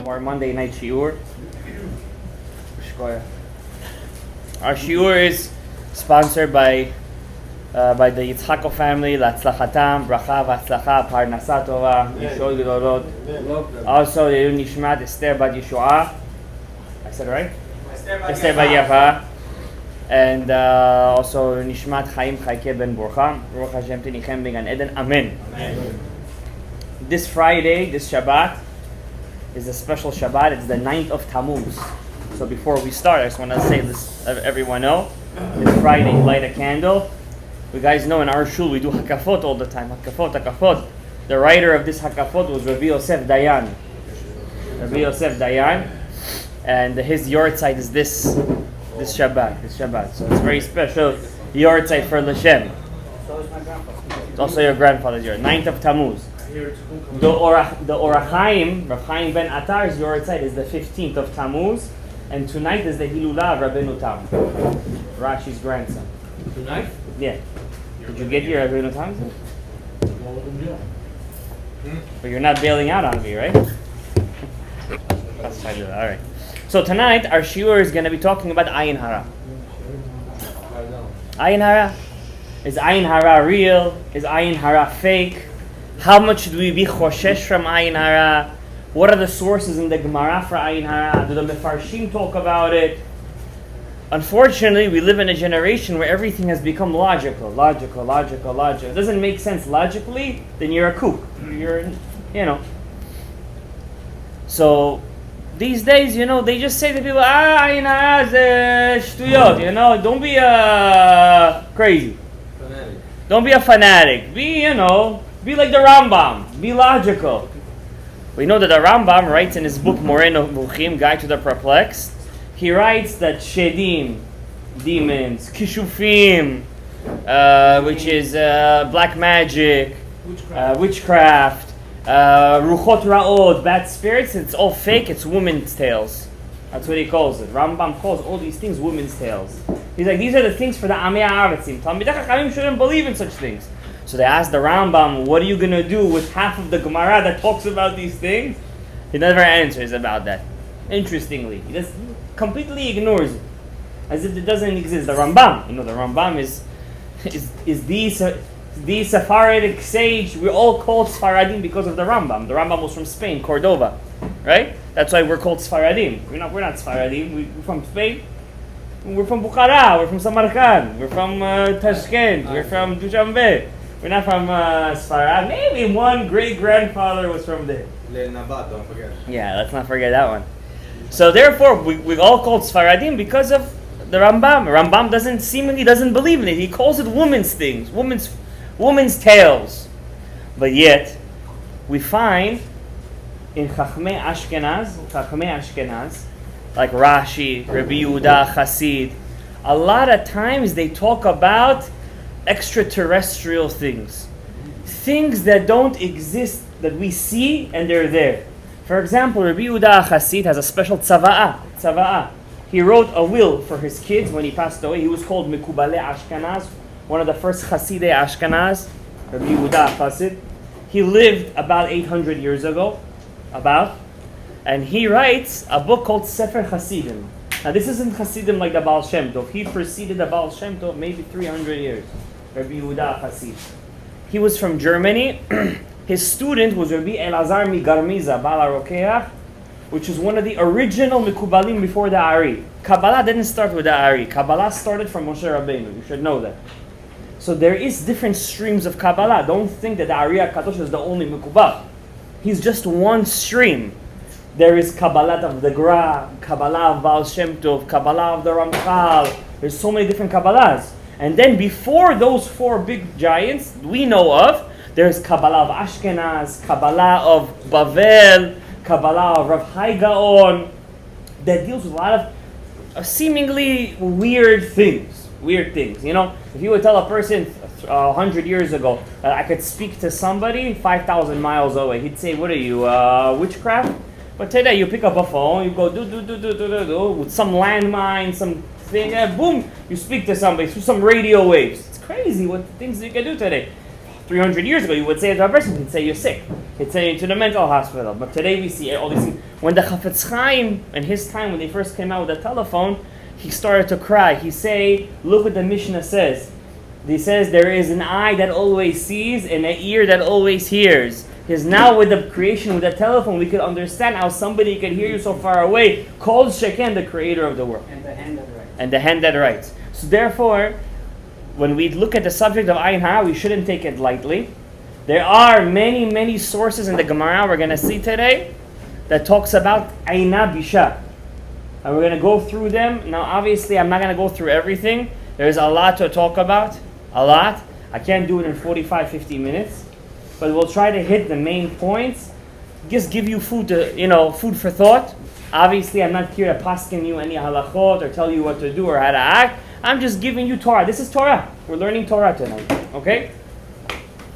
our Monday night shiur. Our shiur is sponsored by the Yitzchako family. Latzlachatam, bracha v'atzlacha, parnasa tova, yishol gedolot. Also, the Nishmat Esther Bat Yeshua. I said it right? Esther Bat Yafa. And also Nishmat Chaim Chayke Ben Borcha. Baruch Hashem Tenichem Ben Gan Eden. Amen. This Friday, this Shabbat, is a special Shabbat. It's the 9th of Tammuz. So before we start, I just want to say this, everyone know. This Friday, light a candle. You guys know in our shul we do hakafot all the time. Hakafot. The writer of this hakafot was Rav Yosef Dayan. And his yortzeit is this Shabbat. So it's very special yortzeit for Lashem. It's also your grandfather's year, 9th of Tammuz. The Orach Chaim, Rav Chaim ben Attar's yortzeit is the 15th of Tammuz, and tonight is the Hilulah of Rabbeinu Tam, Rashi's grandson. Tonight? Yeah. Did you get your Rabbeinu Tam? But you're not bailing out on me, right? Let's try to do that. All right. So tonight our shiur is going to be talking about Ayin Hara. Ayin Hara? Is Ayin Hara real? Is Ayin Hara fake? How much should we be choshesh from Ayin Hara? What are the sources in the Gemara for Ayin Hara? Do the Mefarshim talk about it? Unfortunately, we live in a generation where everything has become logical. It doesn't make sense logically, then you're a kook. So, these days, they just say to people, Ayin Hara is shtuyot, don't be crazy. Fanatic. Don't be a fanatic. Be like the Rambam. Be logical. We know that the Rambam writes in his book Moreno Muchim, Guide to the Perplexed. He writes that shedim, demons, kishufim, which is black magic, witchcraft, ruchot ra'od, bad spirits, it's all fake, it's women's tales. That's what he calls it. Rambam calls all these things women's tales. He's like, these are the things for the Amei Haaretzim. Talmidei Chachamim shouldn't believe in such things. So they asked the Rambam, what are you going to do with half of the Gemara that talks about these things? He never answers about that. Interestingly, he just completely ignores it, as if it doesn't exist. The Rambam, the Rambam is the Sephardic sage. We're all called Sfaradim because of the Rambam. The Rambam was from Spain, Cordova, right? That's why we're called Sfaradim. We're not Sfaradim. We're from Spain. We're from Bukhara. We're from Samarkand. We're from Tashkent. We're from Dushanbe. We're not from Sfarad. Maybe one great-grandfather was from there. Nabat, don't forget. Yeah, let's not forget that one. So therefore, we're all called Sfaradim because of the Rambam. Rambam doesn't believe in it. He calls it women's things, women's tales. But yet, we find in Chachmei Ashkenaz, like Rashi, Rabbi Yehuda, Chassid, a lot of times they talk about extraterrestrial things that don't exist, that we see and they're there. For example, Rabbi Yehuda Chassid has a special tzava'ah. He wrote a will for his kids when he passed away. He was called Mekubalei Ashkenaz, one of the first Chasidei Ashkenaz, Rabbi Yehuda Chassid. He lived about 800 years ago, and he writes a book called Sefer Chasidim. Now this isn't Chasidim like the Baal Shem Tov. He preceded the Baal Shem Tov maybe 300 years. Rabbi Yehuda Chassid. He was from Germany. His student was Rabbi Elazar Migarmiza, Baal HaRokeach, which is one of the original Mekubalim before the Ari. Kabbalah didn't start with the Ari. Kabbalah started from Moshe Rabbeinu. You should know that. So there is different streams of Kabbalah. Don't think that the Ari HaKadosh is the only Mekubal. He's just one stream. There is Kabbalah of the Gra, Kabbalah of Baal Shem Tov, Kabbalah of the Ramchal. There's so many different Kabbalahs. And then before those four big giants we know of, there's Kabbalah of Ashkenaz, Kabbalah of Bavel, Kabbalah of Rav Hai Gaon, that deals with a lot of seemingly weird things. If you would tell a person 100 years ago that I could speak to somebody 5,000 miles away, he'd say, what are you, witchcraft? But today you pick up a phone, you go do with some landmine, some thing, boom, you speak to somebody through some radio waves. It's crazy what things you can do today. 300 years ago, you would say to a person, he'd say you're sick. He'd send you to the mental hospital. But today we see all these things. When the Chafetz Chaim, in his time, when they first came out with the telephone, he started to cry. He say, look what the Mishnah says. He says, there is an eye that always sees and an ear that always hears. Because now with the creation, with the telephone, we could understand how somebody could hear you so far away. Called Sheken, the creator of the world. And the hand that writes. And the hand that writes. So therefore, when we look at the subject of Ayin Hara, we shouldn't take it lightly. There are many, many sources in the Gemara we're going to see today that talks about Aina Bisha. And we're going to go through them. Now obviously I'm not going to go through everything. There's a lot to talk about. A lot. I can't do it in 45, 50 minutes. But we'll try to hit the main points. Just give you food for thought. Obviously I'm not here to paskin you any halachot or tell you what to do or how to act. I'm just giving you Torah. This is Torah. We're learning Torah tonight. Okay?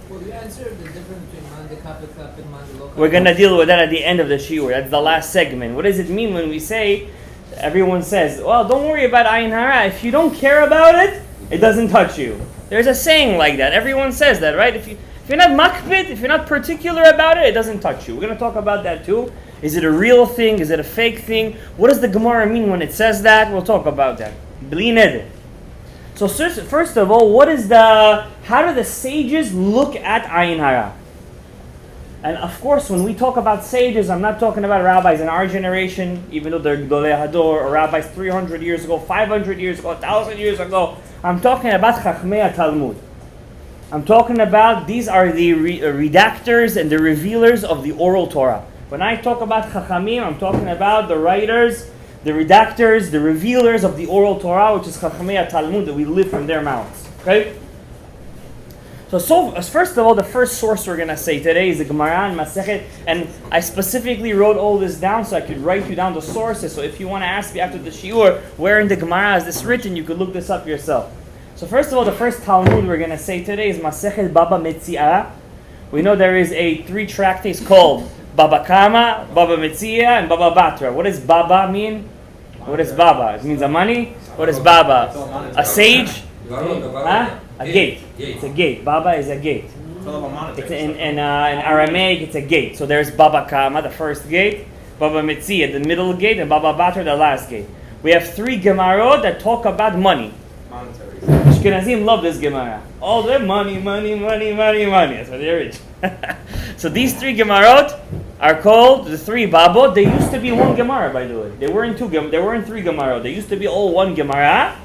Well, you answered the difference between Mande Kapit Kap and Mande Lo Kapit. We're going to deal with that at the end of the shiur. That's the last segment. What does it mean when we say, everyone says, well, don't worry about Ayin Hara. If you don't care about it, it doesn't touch you. There's a saying like that. Everyone says that, right? If you're not makbid, if you're not particular about it, it doesn't touch you. We're going to talk about that too. Is it a real thing? Is it a fake thing? What does the Gemara mean when it says that? We'll talk about that. Bli neder. So first of all, how do the sages look at Ayin Hara? And of course, when we talk about sages, I'm not talking about rabbis in our generation, even though they're Gdolei Hador, or rabbis 300 years ago, 500 years ago, 1,000 years ago. I'm talking about Chachmei Talmud. I'm talking about, these are the redactors and the revealers of the oral Torah. When I talk about Chachamim, I'm talking about the writers, the redactors, the revealers of the oral Torah, which is Chachmei Talmud, that we live from their mouths. Okay? So first of all, the first source we're going to say today is the Gemara and Masechet. And I specifically wrote all this down so I could write you down the sources. So if you want to ask me after the shiur, where in the Gemara is this written, you could look this up yourself. So first of all, the first Talmud we're going to say today is Masechet Baba Metzia. We know there is a 3 tractates called Baba Kama, Baba Metzia, and Baba Batra. What does Baba mean? What is Baba? It means a money. What is Baba? A sage? Huh? A gate. It's a gate. Baba is a gate. It's in Aramaic, it's a gate. So there's Baba Kama, the first gate, Baba Metzia, the middle gate, and Baba Batra, the last gate. We have 3 Gemarot that talk about money. Ashkenazim love this Gemara. All the money. That's why they're rich. So these 3 Gemarot are called the 3 Babot. They used to be 1 Gemara, by the way. They weren't 3 Gemarot. They used to be all 1 Gemara.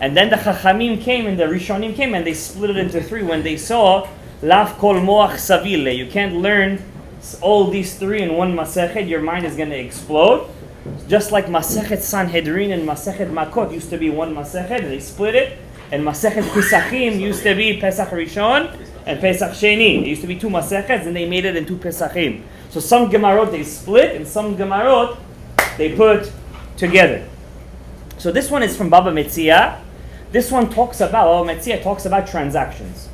And then the Chachamim came and the Rishonim came and they split it into 3 when they saw Laf Kol Moach Savile. You can't learn all these 3 in one Masechet. Your mind is going to explode. Just like Masechet Sanhedrin and Masechet Makot used to be 1 Masechet, and they split it. And Masechet Pesachim used to be Pesach Rishon and Pesach Sheni. It used to be 2 Masechets and they made it into Pesachim. So some Gemarot they split and some Gemarot they put together. So this one is from Baba Metzia. This one talks about, Metzia talks about transactions.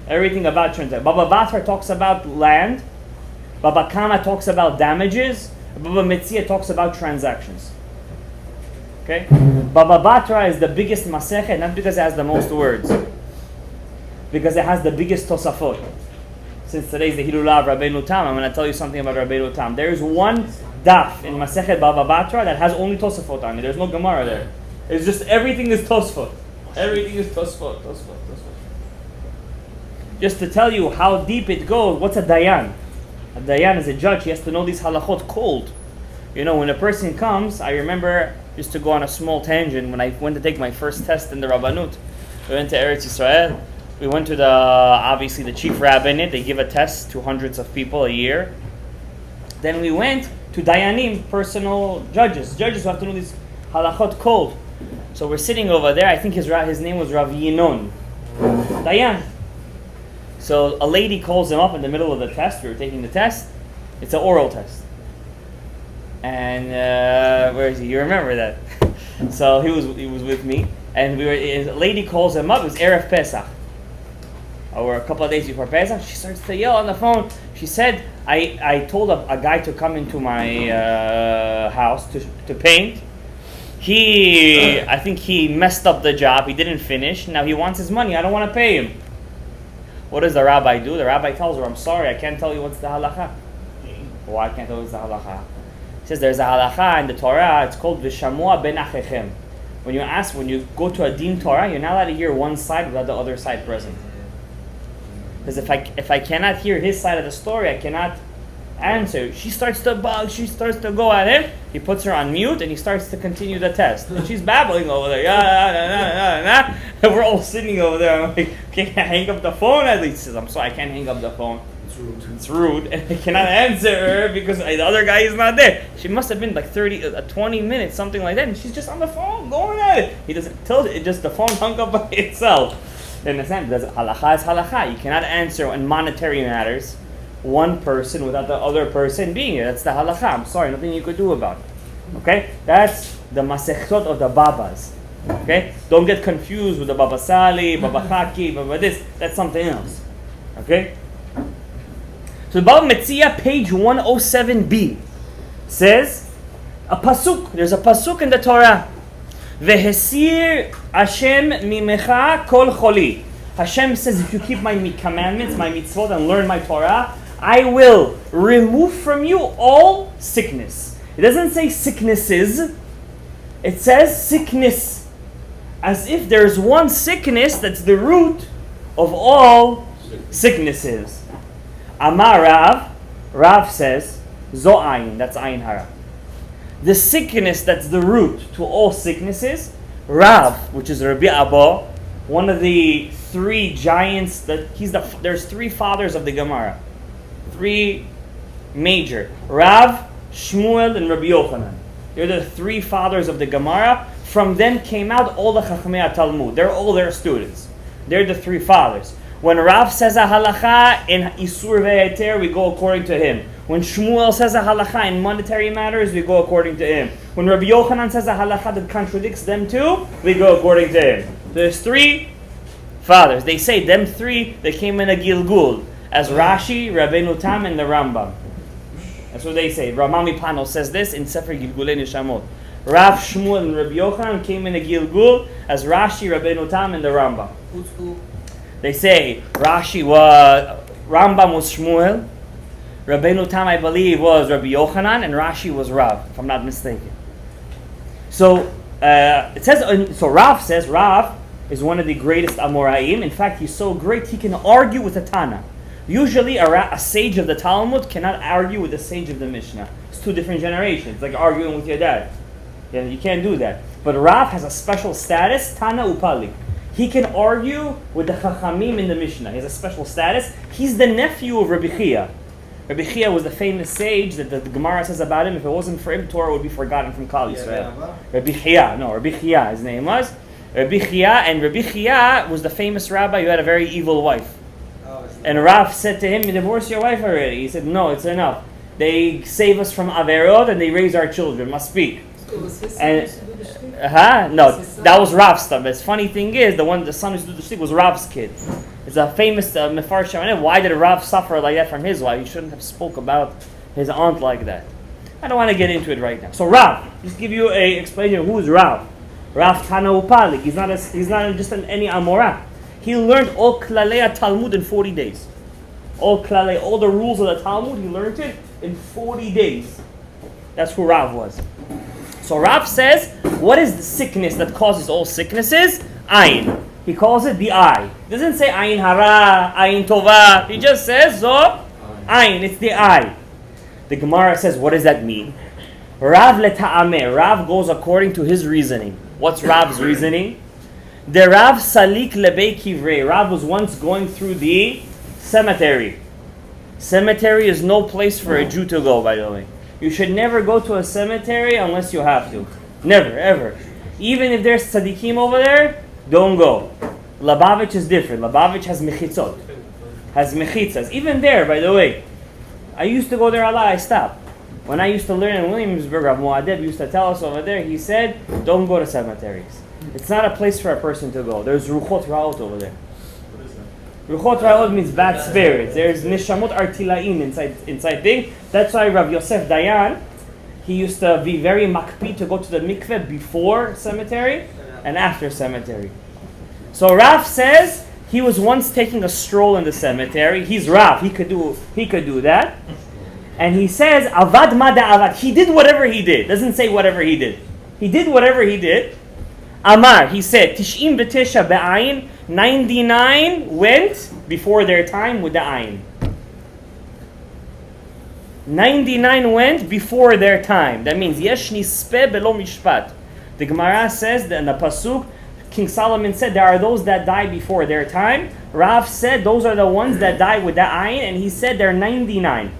Everything about transactions. Baba Batra talks about land. Baba Kama talks about damages. Baba Metzia talks about transactions. Okay? Baba Batra is the biggest Masechet, not because it has the most words. Because it has the biggest Tosafot. Since today is the Hilulah of Rabbeinu Tam, I'm going to tell you something about Rabbeinu Tam. There is one daf in Masechet Baba Batra that has only Tosafot on it. There's no Gemara there. It's just everything is Tosfot. Everything is Tosfot. Just to tell you how deep it goes, what's a Dayan? A Dayan is a judge. He has to know these halachot cold. You know, when a person comes, I remember, just to go on a small tangent, when I went to take my first test in the Rabbanut, we went to Eretz Yisrael. We went to obviously the chief rabbinate. They give a test to hundreds of people a year. Then we went to Dayanim, personal judges. Judges who have to know these halachot cold. So we're sitting over there. I think his name was Rav Yinon. Dayan. So a lady calls him up in the middle of the test. We were taking the test. It's an oral test. And where is he? You remember that? So he was with me. And a lady calls him up. It was Erev Pesach. Or a couple of days before Pesach. She starts to yell on the phone. She said, I told a guy to come into my house to paint. I think he messed up the job. He didn't finish. Now he wants his money. I don't want to pay him. What does the rabbi do? The rabbi tells her, I'm sorry, I can't tell you what's the halacha. Why can't tell you what's the halacha? says there's a halacha in the Torah. It's called V'shamua ben achechem. When you go to a din Torah, you're not allowed to hear one side without the other side present. Because if I cannot hear his side of the story, I cannot answer. She starts to bug. She starts to go at him. He puts her on mute and he starts to continue the test. And she's babbling over there. And we're all sitting over there. I'm like, can I hang up the phone? At least he says, I'm sorry, I can't hang up the phone. It's rude. And I cannot answer her because the other guy is not there. She must have been like 20 minutes, something like that. And she's just on the phone going at it. He doesn't tell it. Just the phone hung up by itself. In a sense, halakha is halakha. You cannot answer in monetary matters one person without the other person being here. That's the halakha. I'm sorry, nothing you could do about it. Okay? That's the masechtot of the babas. Okay? Don't get confused with the Baba Sali, Baba Chaki, Baba this. That's something else. Okay? So the Baba Metzia, page 107b, says a pasuk. There's a pasuk in the Torah. Vehesir Hashem mimecha kol choli. Hashem says, if you keep my commandments, my mitzvot, and learn my Torah, I will remove from you all sickness. It doesn't say sicknesses. It says sickness. As if there's one sickness that's the root of all sicknesses. Amar Rav. Rav says, Zo Ayin. That's Ayin Hara. The sickness that's the root to all sicknesses, Rav, which is Rabbi Abba, one of the three giants, there's three fathers of the Gemara. Three major. Rav, Shmuel, and Rabbi Yochanan. They're the three fathers of the Gemara. From them came out all the Chachmei Talmud. They're all their students. They're the three fathers. When Rav says a halacha in Isur ve'eter, we go according to him. When Shmuel says a halacha in monetary matters, we go according to him. When Rabbi Yochanan says a halacha that contradicts them too, we go according to him. There's three fathers. They say them three, they came in a Gilgul, as Rashi, Rabbeinu Tam, and the Rambam. That's what they say. Ramami Pano says this in Sefer Gilgulei Neshamot. Rav, Shmuel, and Rabbi Yochanan came in a Gilgul as Rashi, Rabbeinu Tam, and the Rambam. Who's who? They say Rambam was Shmuel, Rabbeinu Tam, I believe, was Rabbi Yochanan, and Rashi was Rav, if I'm not mistaken. So it says. So Rav says Rav is one of the greatest Amoraim. In fact, he's so great he can argue with a Tana. Usually, a sage of the Talmud cannot argue with a sage of the Mishnah. It's two different generations. It's like arguing with your dad. Yeah, you can't do that. But Rav has a special status, Tana Upalik. He can argue with the Chachamim in the Mishnah. He has a special status. He's the nephew of Rabbi Chia. Rabbi Chia was the famous sage that the Gemara says about him. If it wasn't for him, Torah would be forgotten from Kal Yisrael. Rabbi Chia, his name was. Rabbi Chia was the famous rabbi who had a very evil wife. And Rav said to him, you divorced your wife already. He said, no, it's enough. They save us from Averot and they raise our children. Must speak. So was his son used to do the shtick? No, that was Rav's stuff. The funny thing is, the son who used to do the shtick was Rav's kid. It's a famous Mefarshim. Why did Rav suffer like that from his wife? He shouldn't have spoke about his aunt like that. I don't want to get into it right now. So Rav, just give you a explanation. Who is Rav? Rav Tana Upalik. He's not just any Amorah. He learned all Klalei Talmud in 40 days. All the rules of the Talmud, he learned it in 40 days. That's who Rav was. So Rav says, what is the sickness that causes all sicknesses? Ayin. He calls it the eye. He doesn't say Ayin Hara, Ayin Tova. He just says, so, Ayin, it's the eye. The Gemara says, what does that mean? Rav leta'ameh. Rav goes according to his reasoning. What's Rav's reasoning? The Rav Salik Lebei Kivrei. Rav was once going through the cemetery. Cemetery is no place for a Jew to go, by the way. You should never go to a cemetery unless you have to. Never, ever. Even if there's tzaddikim over there, don't go. Lubavitch is different. Lubavitch has mechitzot. Has mechitzas. Even there, by the way. I used to go there a lot, I stopped. When I used to learn in Williamsburg, Rav Moadeb used to tell us over there, he said, don't go to cemeteries. It's not a place for a person to go. There's ruchot ra'ot over there. What is that? Ruchot ra'ot means bad spirits. There's nishamot artila'in inside thing. That's why Rav Yosef Dayan, he used to be very makpid to go to the mikveh before cemetery and after cemetery. So Rav says he was once taking a stroll in the cemetery. He's Rav. He could do that. And he says, Avad ma avad. He did whatever he did. Doesn't say whatever he did. He did whatever he did. Amar, he said, Tish'im v'tesha be'ayin. 99 went before their time with the ayin. 99 went before their time. That means, Yesh nispe belo mishpat. The Gemara says that in the Pasuk, King Solomon said there are those that die before their time. Rav said those are the ones that die with the ayin, and he said they're 99.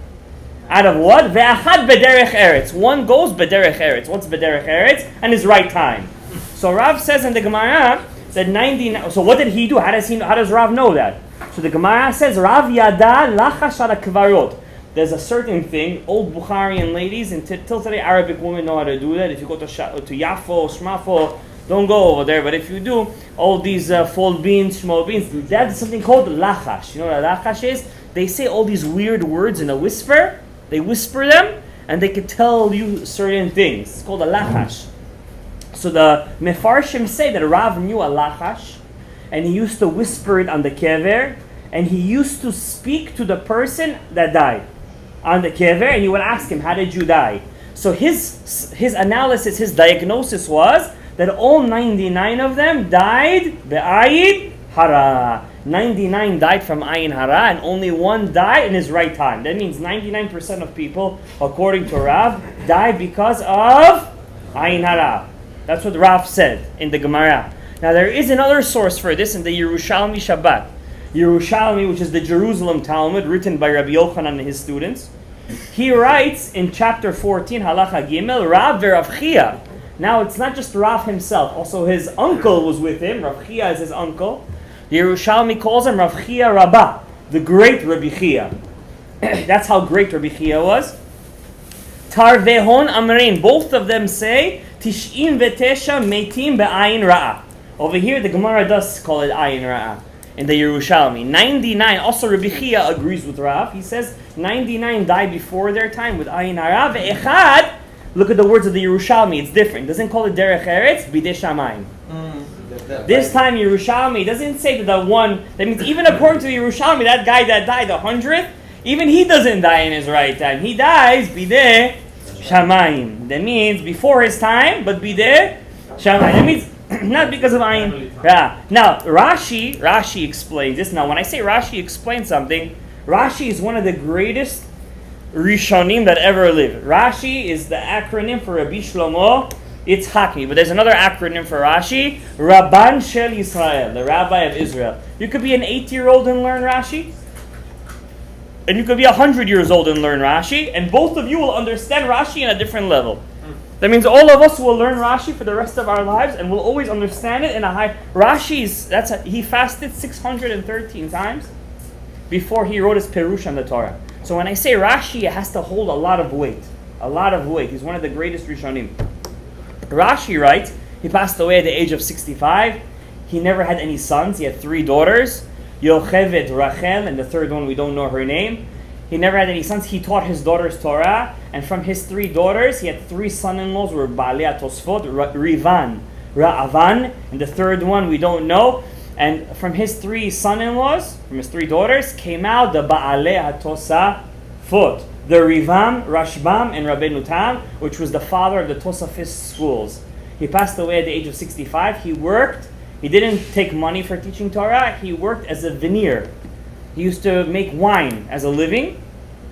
Out of what? Ve'achad bederech eretz. One goes bederech eretz. What's bederech eretz? And his right time. So Rav says in the Gemara that 99. So what did he do? How does Rav know that? So the Gemara says Rav yada lachash ala kvarot. There's a certain thing. Old Bukharian ladies and till today Arabic women know how to do that. If you go to Yafo, Shmafo, don't go over there. But if you do, all these fold beans, small beans, that's something called lachash. You know what a lachash is? They say all these weird words in a whisper. They whisper them, and they can tell you certain things. It's called a lachash. So the Mefarshim say that Rav knew a lachash, and he used to whisper it on the kever, and he used to speak to the person that died on the kever, and he would ask him, how did you die? So his analysis, his diagnosis was that all 99 of them died Ayin Hara. 99 died from Ayin Hara, and only one died in his right time. That means 99% of people, according to Rav, died because of Ayin Hara. That's what Rav said in the Gemara. Now there is another source for this in the Yerushalmi Shabbat. Yerushalmi, which is the Jerusalem Talmud, written by Rabbi Yochanan and his students. He writes in chapter 14, Halacha Gimel, Rav ve'Rav Chia. Now it's not just Rav himself, also his uncle was with him. Rav Chia is his uncle. The Yerushalmi calls him Rav Chia Rabbah, the great Rabbi Chia. That's how great Rabbi Chia was. Tarvehon Amrein, both of them say, Tish'im v'tesha meitim be'ayin ra'ah. Over here the Gemara does call it ayin ra'ah. In the Yerushalmi. 99, also Rabbi Chia agrees with Rav. He says 99 died before their time with ayin hara. Ve'echad, look at the words of the Yerushalmi, it's different. It doesn't call it derech eretz, bidei shamayim. This time Yerushalmi doesn't say that the one, that means even according to the Yerushalmi, that guy that died, the 100th, even he doesn't die in his right time. He dies bidei shamayim. That means before his time, but bidei shamayim. That means not because of ayin. Yeah. Now Rashi explains this. Now when I say Rashi explains something, Rashi is one of the greatest Rishonim that ever lived. Rashi is the acronym for Rabbi Shlomo Yitzchaki. But there's another acronym for Rashi, Rabban Shel Yisrael, the Rabbi of Israel. You could be an 8-year-old and learn Rashi, and you could be 100 years old and learn Rashi, and both of you will understand Rashi on a different level. That means all of us will learn Rashi for the rest of our lives, and we'll always understand it in a high. He fasted 613 times before he wrote his Perush on the Torah. So when I say Rashi, it has to hold a lot of weight. A lot of weight. He's one of the greatest Rishonim. Rashi writes, he passed away at the age of 65. He never had any sons. He had 3 daughters. Yochevet, Rachel, and the third one we don't know her name. He never had any sons. He taught his daughters Torah. And from his 3 daughters, he had 3 son-in-laws were Baalei Tosfot, Rivan, Ra'avan, and the third one we don't know. And from his 3 son-in-laws, from his 3 daughters, came out the Baalei Tosafot, the Rivam, Rashbam, and Rabbeinu Tam, which was the father of the Tosafist schools. He passed away at the age of 65. He worked. He didn't take money for teaching Torah. He worked as a veneer. He used to make wine as a living.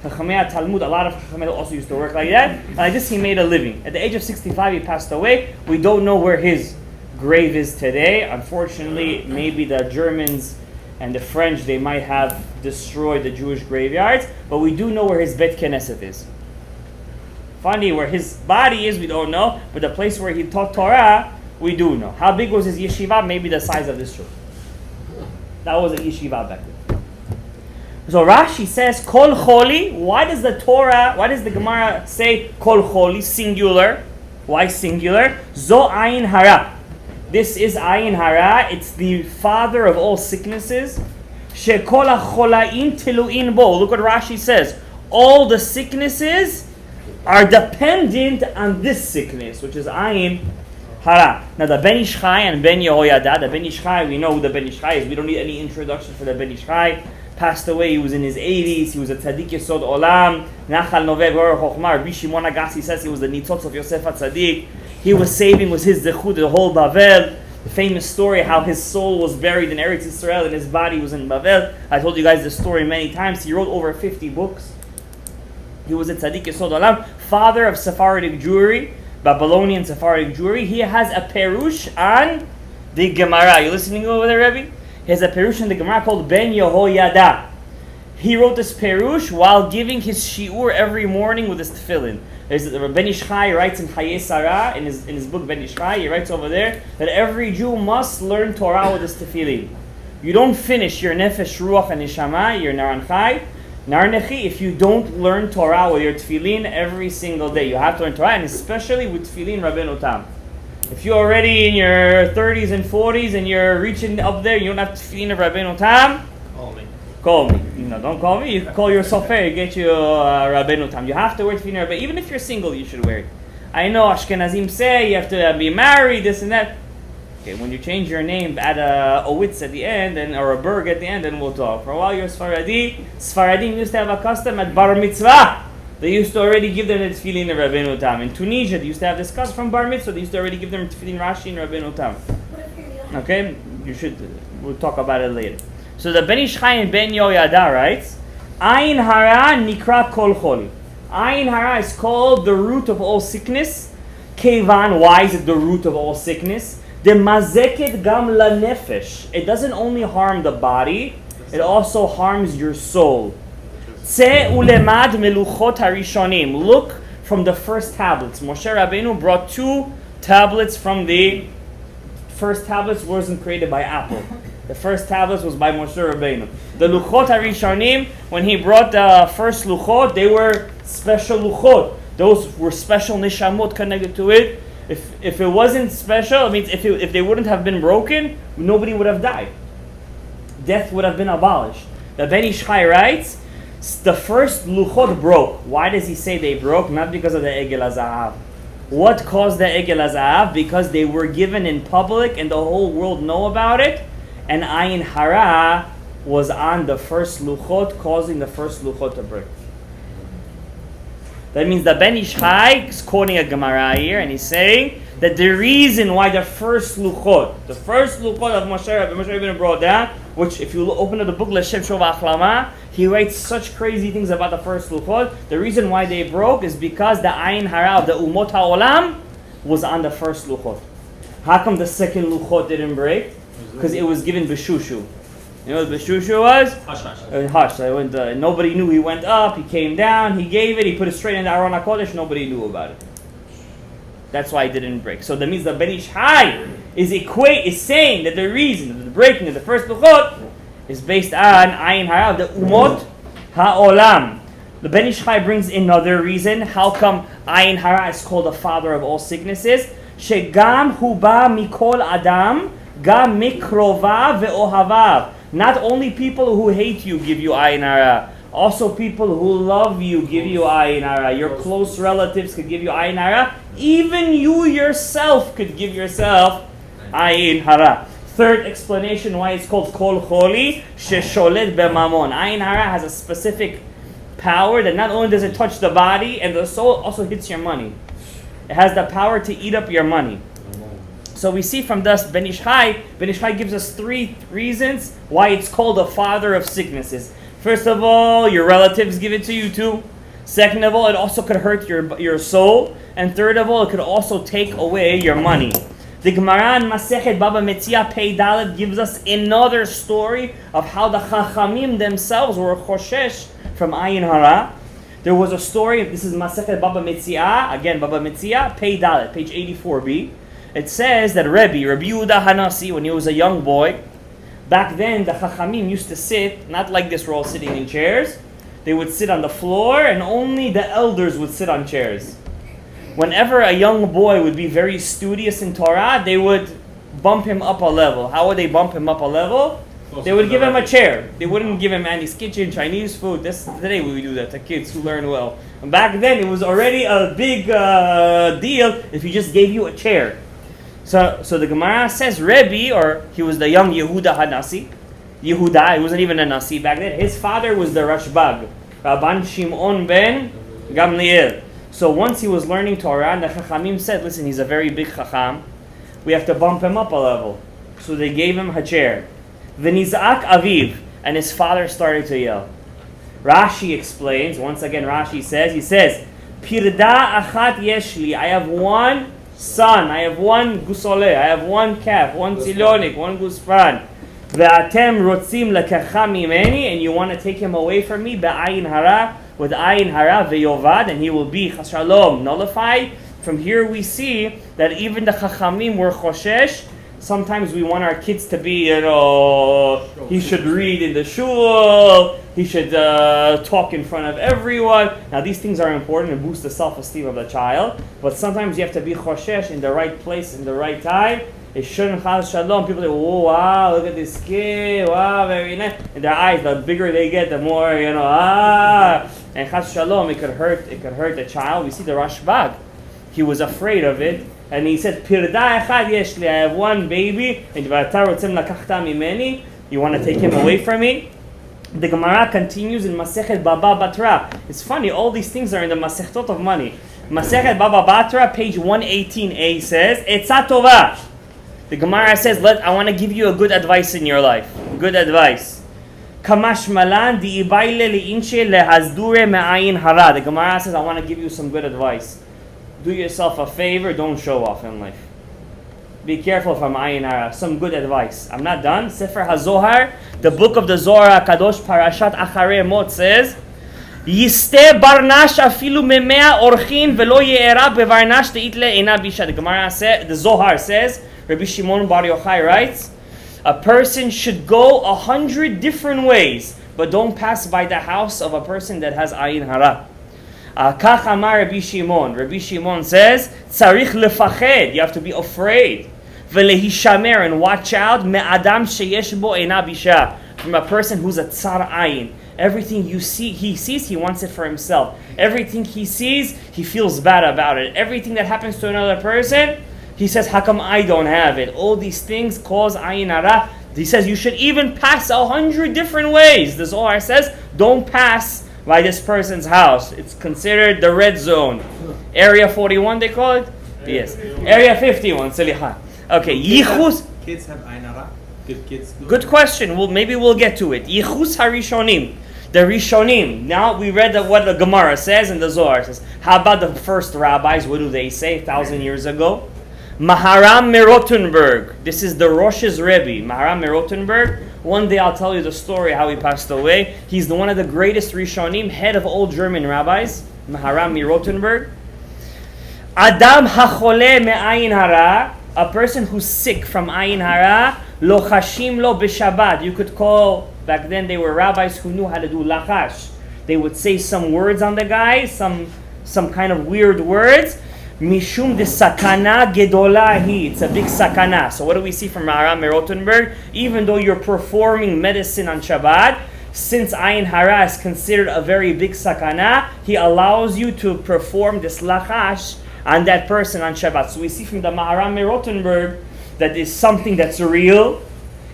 Chachamei Talmud, a lot of Chachamei also used to work like that. And like this, he made a living. At the age of 65, he passed away. We don't know where his grave is today. Unfortunately, maybe the Germans and the French, they might have destroyed the Jewish graveyards. But we do know where his Bet Knesset is. Funny, where his body is, we don't know. But the place where he taught Torah, we do know. How big was his yeshiva? Maybe the size of this room. That was a yeshiva back then. So Rashi says, Kol Choli. Why does the Gemara say Kol Choli, singular? Why singular? Zo Ayin Hara. This is Ayin Hara. It's the father of all sicknesses. Shekol HaCholaim Tilu'in Bo. Look what Rashi says. All the sicknesses are dependent on this sickness, which is Ayin Hara. Now the Ben Ishchai and Ben Yehoyada. The Ben Ishchai, we know who the Ben Ishchai is. We don't need any introduction for the Ben Ishchai. passed away. He was in his 80s. He was a tzaddik yesod olam. Nachal noveh v'or chokhmah. Rabbi Shimon Agassi says he was the nitzotz of Yosef HaTzadik. He was saving, was his zechut, the whole Bavel. The famous story how his soul was buried in Eretz Yisrael and his body was in Bavel. I told you guys this story many times. He wrote over 50 books. He was a tzaddik yesod olam, father of Sephardic Jewry, Babylonian Sephardic Jewry. He has a perush on the Gemara. You listening over there, Rebbe? He has a perush on the Gemara called Ben Yehoyada. He wrote this perush while giving his shiur every morning with his tefillin. Ben Ish Chai writes in Ayin Hara, in his book Ben Ish Chai, he writes over there that every Jew must learn Torah with his tefillin. You don't finish your nefesh, ruach, and neshama, your naran chai, narnechi, if you don't learn Torah with your tefillin every single day. You have to learn Torah, and especially with tefillin Rabbeinu Tam. If you're already in your 30s and 40s and you're reaching up there, you don't have tefillin of Rabbeinu Tam, call me. Don't call me. You can call your sofer, get you Rabbeinu Tam. You have to wear tefillin Rabbeinu. Even if you're single, you should wear it. I know Ashkenazim say you have to be married, this and that. Okay, when you change your name, add a owitz at the end or a berg at the end, then we'll talk. For a while, you're Sfaradi. Sfaradim used to have a custom at bar mitzvah. They used to already give them the tefillin of Rabbeinu Tam. In Tunisia, they used to have this custom from bar mitzvah. They used to already give them tefillin Rashi and Rabbeinu Tam. Okay, we'll talk about it later. So the Ben Ish Chai and Ben Yehoyada writes, Ayin Hara nikra kol choli. Ayin Hara is called the root of all sickness. Kevan, why is it the root of all sickness? The mazeket gam lanefesh. It doesn't only harm the body, it also harms your soul. Tze ulemad meluchot harishonim. Look from the first tablets. Moshe Rabbeinu brought 2 tablets from the first tablets. Wasn't created by Apple. The first tablets was by Moshe Rabbeinu. The luchot harishonim, when he brought the first luchot, they were special luchot. Those were special nishamot connected to it. If it wasn't special, it means if they wouldn't have been broken, nobody would have died. Death would have been abolished. The Ben Ish Chai writes, the first luchot broke. Why does he say they broke? Not because of the Egel HaZahav. What caused the Egel HaZahav? Because they were given in public and the whole world know about it. And Ayin Hara was on the first luchot, causing the first luchot to break. That means the Ben Ish Chai is quoting a Gemara here, and he's saying that the reason why the first luchot of Moshe Rabbeinu brought down, which if you open up the book L'Shem Shov Achlama, he writes such crazy things about the first luchot. The reason why they broke is because the Ayin Hara of the Umot HaOlam was on the first luchot. How come the second luchot didn't break? Because it was given b'shushu. You know what b'shushu was? Hush. So nobody knew. He went up, he came down, he gave it, he put it straight in the Aron HaKodesh, nobody knew about it. That's why it didn't break. So that means the Ben Ish Chai is saying that the reason of the breaking of the first luchot is based on Ayin Hara, the Umot HaOlam. The Ben Ish Chai brings another reason. How come Ayin Hara is called the father of all sicknesses? Shegam huba mikol adam, gam mikrova ve'ohavav. Not only people who hate you give you Ayin Hara, also people who love you give you Ayin Hara. Your close relatives could give you Ayin Hara. Even you yourself could give yourself Ayin Hara. Third explanation why it's called Kol Choli, Shesholet B'mamon. Ayin Hara has a specific power that not only does it touch the body and the soul, also hits your money. It has the power to eat up your money. So we see from this Ben Ish Chai gives us 3 reasons why it's called the father of sicknesses. First of all, your relatives give it to you too. Second of all, it also could hurt your soul. And third of all, it could also take away your money. The Gemara in Masechet Baba Metzia Pei Dalet gives us another story of how the Chachamim themselves were choshesh from Ayin Hara. There was a story, this is Masechet Baba Metzia, again Baba Metzia, Pei Dalet, page 84b. It says that Rabbi Yehuda Hanasi, when he was a young boy, back then the Chachamim used to sit, not like this, we're all sitting in chairs. They would sit on the floor and only the elders would sit on chairs. Whenever a young boy would be very studious in Torah, they would bump him up a level. How would they bump him up a level? They would give him a chair. They wouldn't give him Andy's Kitchen, Chinese food. Today we do that to kids who learn well. And back then it was already a big deal if he just gave you a chair. So the Gemara says Rebbe, or he was the young Yehuda Hanasi, Yehuda, he wasn't even a Nasi back then. His father was the Rashbag, Rabban Shimon ben Gamliel. So once he was learning Torah, and the Chachamim said, listen, he's a very big Chacham. We have to bump him up a level. So they gave him a chair. V'nizak aviv, and his father started to yell. Rashi explains, once again Rashi says, he says, Pirda achat yeshli, I have one son, I have one gusole, I have one calf, one tzilonik, one guspran. Ve'atem rotzim lekecha mimeni, and you want to take him away from me, be'ayin hara, with ayin hara ve'yovad, and he will be, chas shalom, nullified. From here we see that even the chachamim were choshesh. Sometimes we want our kids to be, he should read in the shul, he should talk in front of everyone. Now these things are important and boost the self-esteem of the child, but sometimes you have to be choshesh in the right place, in the right time. It shouldn't chas shalom. People say, oh wow, look at this kid, wow, very nice. In their eyes, the bigger they get, the more, and chas shalom, it could hurt the child. We see the Rashbag, he was afraid of it. And he said, Pirda echad yeshli, I have one baby, and v'ata rotzim lakachta mimeni, you want to take him away from me? The Gemara continues in Masechet Baba Batra. It's funny, all these things are in the Masechtot of money. Masechet Baba Batra, page 118a says, Etzah tova. The Gemara says, I want to give you a good advice in your life. Good advice. Kamash malan di ibayle li'inche lehazdure me'ayin hara. The Gemara says, I want to give you some good advice. Do yourself a favor, don't show off in life. Be careful from Ayin Hara. Some good advice. I'm not done. Sefer HaZohar, the book of the Zohar HaKadosh, Parashat Acharei Mot says, Yiste barnash afilu memea orchin velo ye'era bevarnash te'itle eina bisha. The Gemara says, the Zohar says, Rabbi Shimon Bar Yochai writes, a person should go 100 different ways, but don't pass by the house of a person that has Ayin Hara. Kach amar Rabbi Shimon. Rabbi Shimon says, Tzarich lefached. You have to be afraid. Velehishamer, and watch out. Me'adam sheyesh bo eina bisha. From a person who's a tzar ayin. Everything he sees, he wants it for himself. Everything he sees, he feels bad about it. Everything that happens to another person, he says, how come I don't have it? All these things cause ayin hara. He says, you should even pass 100 different ways. The Zohar says, don't pass by this person's house. It's considered the red zone. Area 41 they call it? Yes. Area 51. Okay. Yichus. Kids have Ayin Hara? Kids do? Good question. Maybe we'll get to it. Yichus harishonim. The Rishonim. Now we read what the Gemara says and the Zohar says. How about the first rabbis? What do they say 1,000 years ago? Maharam Merotenberg. This is the Rosh's Rebbe. Maharam Merotenberg. One day I'll tell you the story how he passed away. He's one of the greatest Rishonim, head of all German rabbis. Maharam Merotenberg. Adam hachole me'ayin hara. A person who's sick from ayin hara. Lo chashim lo b'shabbat. You could call, back then they were rabbis who knew how to do lachash. They would say some words on the guy, some kind of weird words. Mishum de sakana gedolahi. It's a big sakana. So what do we see from Maharam Merotenberg? Even though you're performing medicine on Shabbat, since Ayin Hara is considered a very big sakana, he allows you to perform this lachash on that person on Shabbat. So we see from the Maharam Merotenberg that is something that's real,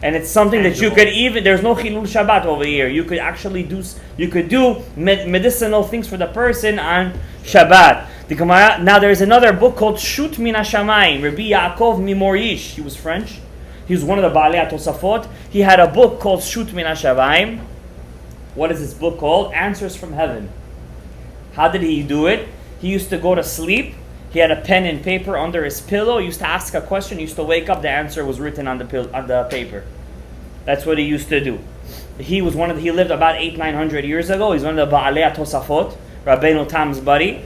and it's something that you could even, there's no Chilul Shabbat over here. You could actually do medicinal things for the person on Shabbat. The Gemara, now there is another book called Shut Min HaShamayim. Rabbi Yaakov Mimorish, he was French. He was one of the Baalei HaTosafot. He had a book called Shut Min HaShamayim. What is this book called? Answers from Heaven. How did he do it? He used to go to sleep. He had a pen and paper under his pillow. He used to ask a question. He used to wake up. The answer was written on the paper. That's what he used to do. He lived about 800-900 years ago. He's one of the Baalei HaTosafot, Rabbeinu Tam's buddy.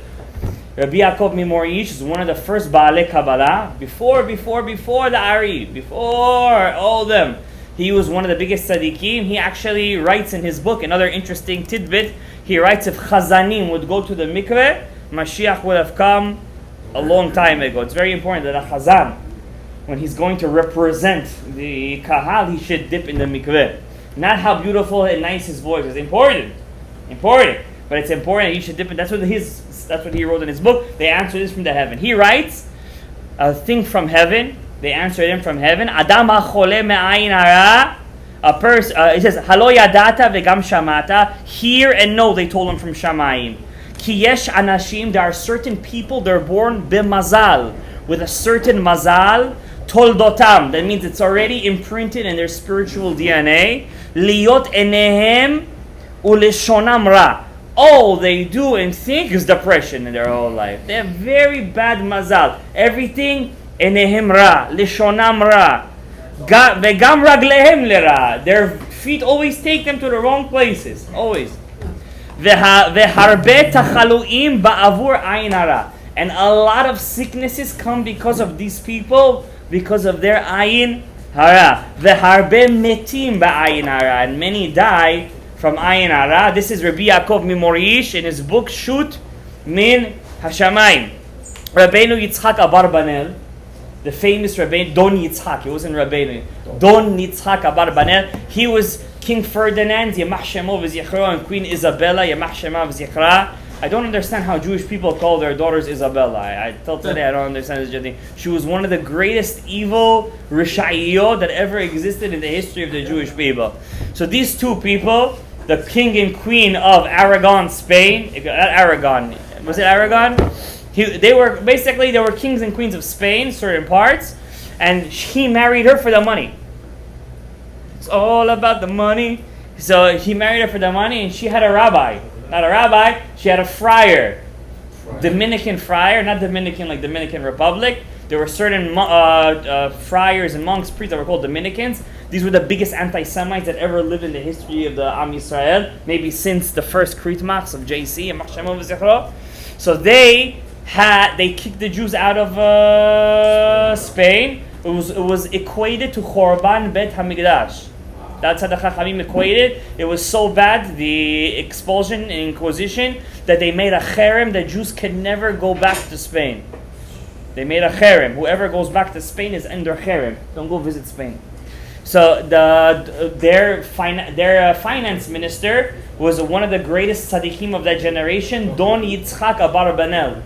Rabbi Yaakov Mimorish is one of the first Baalei Kabbalah, before the Ari, before all them. He was one of the biggest tzaddikim. He actually writes in his book, another interesting tidbit, he writes if Chazanim would go to the mikveh, Mashiach would have come a long time ago. It's very important that a Chazan, when he's going to represent the Kahal, he should dip in the mikveh. Not how beautiful and nice his voice is. Important. But it's important that you should dip in. That's what he wrote in his book. They answered this from the heaven. He writes a thing from heaven. They answered him from heaven. Adam hachole me'ayin hara. A person, it says, Halo yadata vegam shamata. Hear and know, they told him from Shamayim. Ki yesh anashim, there are certain people, they're born b'mazal, with a certain mazal, toldotam. That means it's already imprinted in their spiritual DNA. Liot enehem uleshonam ra. All they do and think is depression in their whole life. They have very bad mazal. Everything enehem ra, leshonam ra. Vegam raglehem lera. Their feet always take them to the wrong places. Always. Veharbe tachaluim ba'avur ayin hara. And a lot of sicknesses come because of these people, because of their ayin hara. Veharbe metim ba'ayin hara. And many die from ayin hara. This is Rabbi Yaakov Mimorish in his book Shut Min Hashamayim. Rabbeinu Yitzchak Abar Banel, the famous Rabbeinu, Don Yitzchak, he wasn't Rabbeinu, Don Yitzchak Abar Banel, he was King Ferdinand, Yamach Shemo v'zichra, and Queen Isabella, Yamach Shema v'zichra. I don't understand how Jewish people call their daughters Isabella. I till today I don't understand this thing. She was one of the greatest evil Rishayiyot that ever existed in the history of the Jewish people. So these two people, the king and queen of Aragon, Spain, not Aragon, was it Aragon? They were kings and queens of Spain, certain parts, and he married her for the money. It's all about the money. So he married her for the money, and she had a rabbi. Not a rabbi, she had a friar. Dominican friar, not Dominican like Dominican Republic. There were certain friars and monks, priests that were called Dominicans. These were the biggest anti-Semites that ever lived in the history of the Am Yisrael, maybe since the first Kritmachs of JC and Machshemo v'Zichro. So they kicked the Jews out of Spain. It was equated to Chorban Bet Hamikdash. That's how the Chachamim equated. It was so bad, the expulsion and inquisition, that they made a cherem that Jews can never go back to Spain. They made a cherem. Whoever goes back to Spain is under cherem. Don't go visit Spain. So their finance minister was one of the greatest tzaddikim of that generation, Don Yitzchak Abar Banel.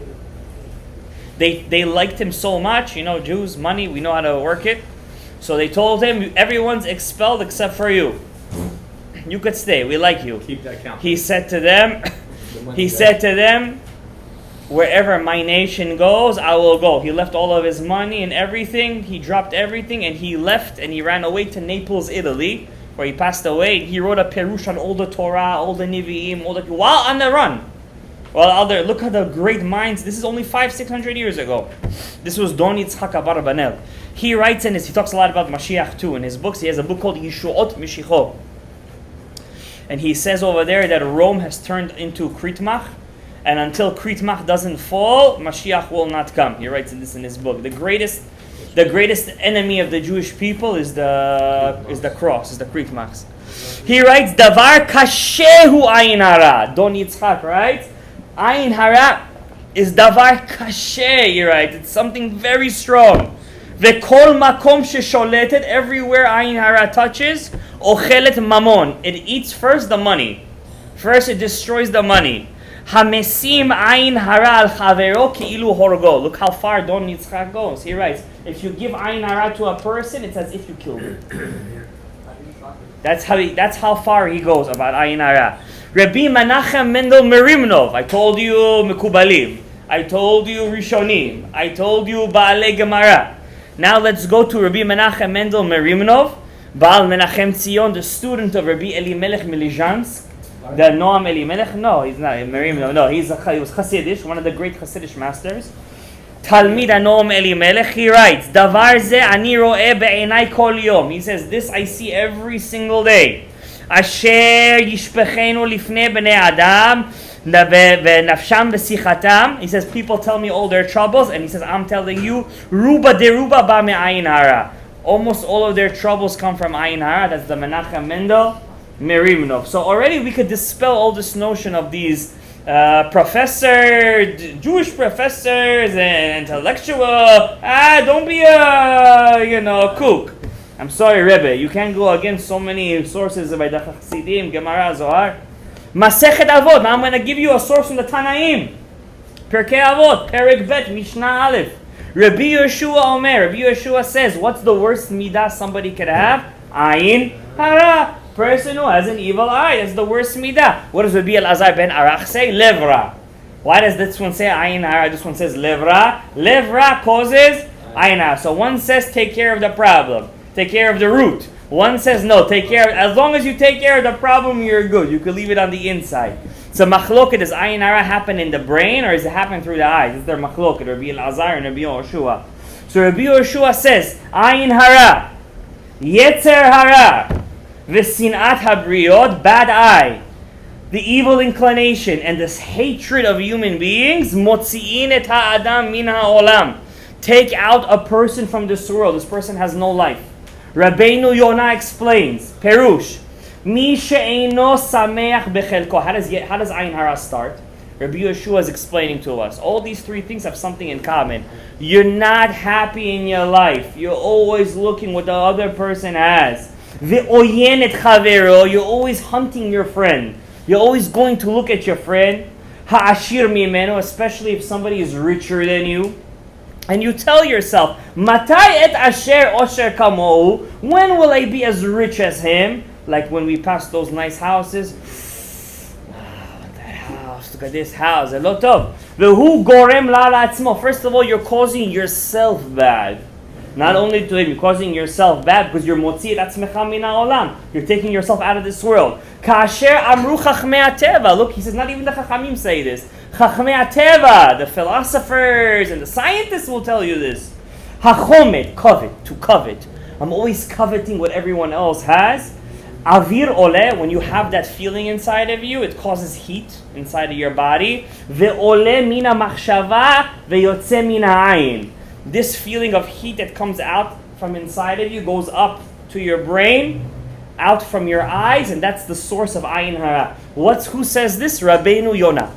They liked him so much, Jews, money, we know how to work it. So they told him, everyone's expelled except for you. You could stay, we like you. Keep that count. He said to them, wherever my nation goes, I will go. He left all of his money and everything. He dropped everything and he left and he ran away to Naples, Italy, where he passed away. He wrote a Perush on all the Torah, all the Nevi'im, while on the run. Look at the great minds. This is only 500-600 years ago. This was Don Yitzchak Abar Banel. He writes he talks a lot about Mashiach too in his books. He has a book called Yishuot Mishicho. And he says over there that Rome has turned into Kritmach, and until Kritmach doesn't fall, Mashiach will not come. He writes this in his book. The greatest enemy of the Jewish people is the cross, is the Kritmachs. He writes, Davar kashehu ayin hara. Don Yitzchak, right? Ayin hara is davar kashe, he writes. It's something very strong. V'kol makom shesholetet, everywhere ayin hara touches, ochelet mamon. It eats first the money. First it destroys the money. Hamesim ayin hara al chavero ki'ilu horgo. Look how far Don Yitzchak goes. He writes, if you give ayin hara to a person, it's as if you killed him. That's how far he goes about ayin hara. Rabbi Menachem Mendel Merimnov. I told you Mekubalim. I told you Rishonim. I told you Baalei Gemara. Now let's go to Rabbi Menachem Mendel Merimnov, Baal Menachem Tzion, the student of Rabbi Elimelech Milizhansk. The Noam Elimelech? No, he's not Merimnov. No, he was Hasidish, one of the great Hasidish masters. Talmid Noam Elimelech. He writes, Davar ze ani ro'eh be'enai kol yom. He says, this I see every single day. Asher yishpechenu lifnei bnei adam v'nafsham v'sichatam. He says, people tell me all their troubles, and he says, I'm telling you, ruba deruba ba me'ayin hara. Almost all of their troubles come from ayin hara. That's the Menachem Mendel Merimnov. So already we could dispel all this notion of these Jewish professors and intellectual. Don't be a kook. I'm sorry, Rebbe, you can't go against so many sources by the Chassidim, Gemara, Zohar. Masechet Avot. Now I'm going to give you a source from the Tanaim. Pirkei Avot, Perek Bet, Mishnah Aleph. Rabbi Yeshua Omer. Rabbi Yeshua says, what's the worst midah somebody could have? Ayin Hara. Person who has an evil eye. That's the worst midah. What does Rabbi Elazar ben Arach say? Levra. Why does this one say Ayin Hara? This one says Levra. Levra causes Ayin Hara. So one says take care of the problem. Take care of the root. One says no, take care of, as long as you take care of the problem, you're good. You could leave it on the inside. So machloket, does Ayin Hara happen in the brain or does it happen through the eyes? It's their machloket, Rabbi Elazar and Rabbi Yoshua. So Rabbi Yoshua says, Ayin Hara, Yetzer Hara, V'sinat habriot, bad eye, the evil inclination and this hatred of human beings, motzi'in et ha'adam min ha'olam, take out a person from this world. This person has no life. Rabbeinu Yonah explains, Perush, Mi she'eino sameach bechelko. How does Ayin Hara start? Rabbi Yeshua is explaining to us. All these three things have something in common. You're not happy in your life. You're always looking what the other person has. Ve'oyen et chavero. You're always hunting your friend. You're always going to look at your friend. Ha'ashir mimeno, especially if somebody is richer than you. And you tell yourself, Matai et asher osher kamohu. When will I be as rich as him? Like when we pass those nice houses. Wow, that house. Look at this house. A lot of. Vehu gorem la la'atzmo. First of all, you're causing yourself bad. Not only to him, you're causing yourself bad because you're motzi et atzmecha min ha'olam. You're taking yourself out of this world. Kasher amru chachmei ateva. Look, he says, not even the chachamim say this. Chachmei ateva, the philosophers and the scientists will tell you this. Hachomet, covet, to covet. I'm always coveting what everyone else has. Avir ole, when you have that feeling inside of you, it causes heat inside of your body. Ve'ole mina machshava ve'yotze mina ayin. This feeling of heat that comes out from inside of you goes up to your brain, out from your eyes, and that's the source of Ayin Hara. Who says this? Rabbeinu Yonah.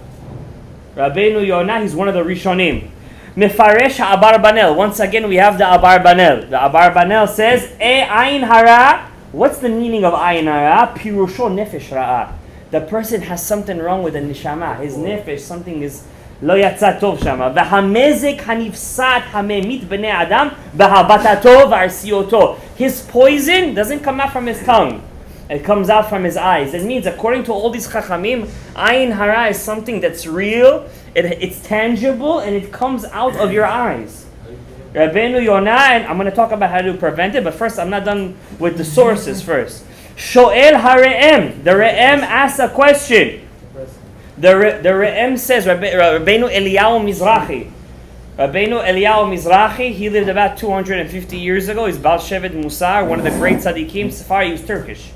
Rabbeinu Yonah, he's one of the Rishonim. Mefaresh Abarbanel. Once again, we have the Abarbanel. The Abarbanel says, Ayin Hara. What's the meaning of Ayin Hara? Pirusho nefesh ra'a. The person has something wrong with the neshama. His nefesh, something is lo yatsa tov shama. V'hamezek hanifsat hamemit b'nei adam v'habatato v'arsioto. His poison doesn't come out from his tongue. It comes out from his eyes. It means, according to all these chachamim, Ayin Hara is something that's real, it's tangible, and it comes out of your eyes. Rabbeinu Yonah, and I'm going to talk about how to prevent it, but first, I'm not done with the sources first. Sho'el HaRe'em. The Re'em asks a question. The Re'em says, Rabbeinu Eliyahu Mizrahi. Rabbeinu Eliyahu Mizrahi, he lived about 250 years ago. He's Baal Shevet Musar, one of the great tzaddikim. Safar, he was Turkish.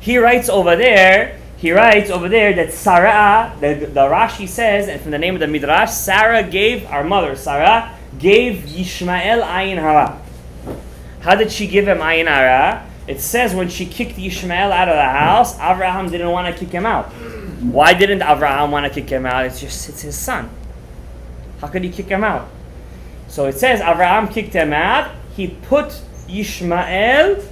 He writes over there that Sarah, the Rashi says, and from the name of the Midrash, Sarah gave, our mother Sarah, gave Yishmael Ayin Hara. How did she give him Ayin Hara? It says when she kicked Yishmael out of the house, Avraham didn't want to kick him out. Why didn't Avraham want to kick him out? It's his son. How could he kick him out? So it says Avraham kicked him out. He put Yishmael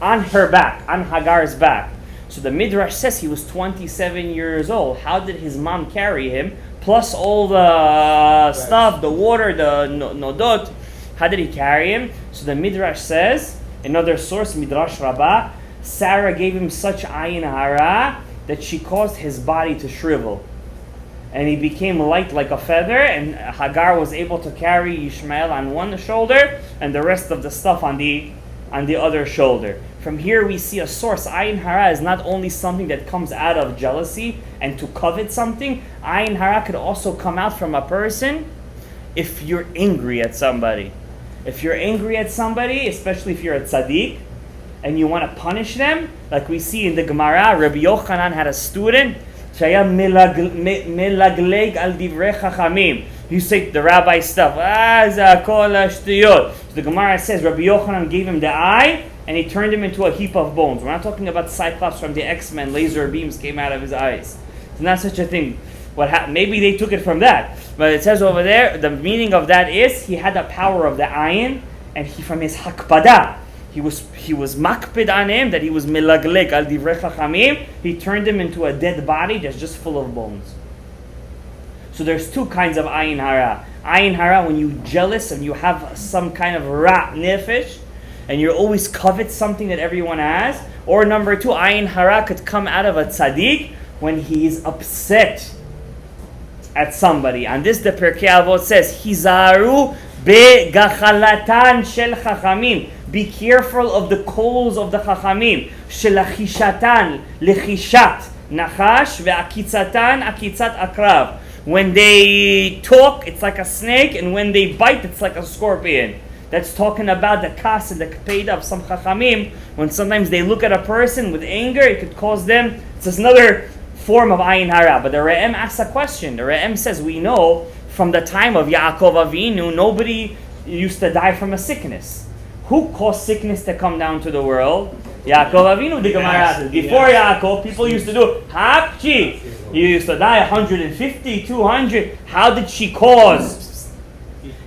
on her back, on Hagar's back. So the Midrash says he was 27 years old. How did his mom carry him? Plus all the stuff, the water, the nodot. How did he carry him? So the Midrash says, another source, Midrash Rabbah, Sarah gave him such Ayin Hara that she caused his body to shrivel. And he became light like a feather, and Hagar was able to carry Yishmael on one shoulder and the rest of the stuff on the other shoulder. From here we see a source. Ayin Hara is not only something that comes out of jealousy and to covet something. Ayin Hara could also come out from a person if you're angry at somebody. If you're angry at somebody, especially if you're a tzaddik, and you want to punish them, like we see in the Gemara, Rabbi Yochanan had a student, Shaya melagleg al divrei chachamim. You say the rabbi stuff. So the Gemara says Rabbi Yochanan gave him the eye, and he turned him into a heap of bones. We're not talking about Cyclops from the X-Men. Laser beams came out of his eyes. It's not such a thing. Maybe they took it from that. But it says over there, the meaning of that is he had the power of the ayin, and he, from his hakpada, he was makpid on him, that he was milagleg al divrei chachamim. He turned him into a dead body that's just full of bones. So there's two kinds of Ayin Hara. Ayin Hara when you're jealous and you have some kind of ra nefesh. and you always covet something that everyone has. Or number two, Ayin Hara could come out of a tzaddik when he's upset at somebody. And this the Pirkei Avot says, Hizaru begachalatan shel chachamim. Be careful of the coals of the chachamim. Shelachishatan lechishat nachash ve'akitzatan akitzat akrav. When they talk, it's like a snake, and when they bite, it's like a scorpion. That's talking about the kas and the kpeida of some chachamim. When sometimes they look at a person with anger, it could cause them. It's just another form of Ayin Hara. But the Re'em asks a question. The Re'em says, we know from the time of Yaakov Avinu, nobody used to die from a sickness. Who caused sickness to come down to the world? Yaakov Avinu, the Gemara says. Before Yaakov, people used to do hapchi. You used to die 150, 200. How did she cause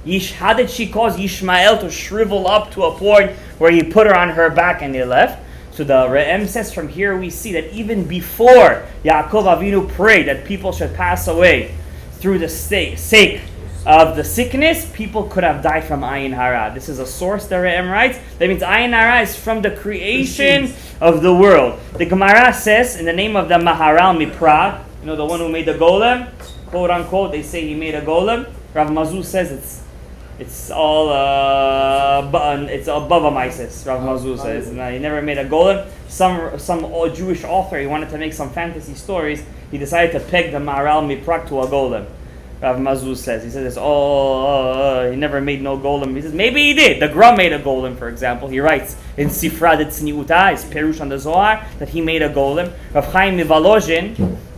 Yishmael to shrivel up to a point where he put her on her back and they left? So the Re'em says from here we see that even before Yaakov Avinu prayed that people should pass away through the sake of the sickness, people could have died from Ayin Hara. This is a source the Re'em writes. That means Ayin Hara is from the creation of the world. The Gemara says in the name of the Maharal Miprag, the one who made the golem, quote unquote, they say he made a golem. Rav Mazuz says it's all it's above a mises. Rav Mazuz says he never made a golem. Some old Jewish author, he wanted to make some fantasy stories. He decided to peg the Maharal Miprag to a golem. Rav Mazuz says. He says, he never made no golem. He says, maybe he did. The Gra made a golem, for example. He writes in Sifra de Tzniuta, his Perush on the Zohar, that he made a golem. Rav Chaim Mivolozhin,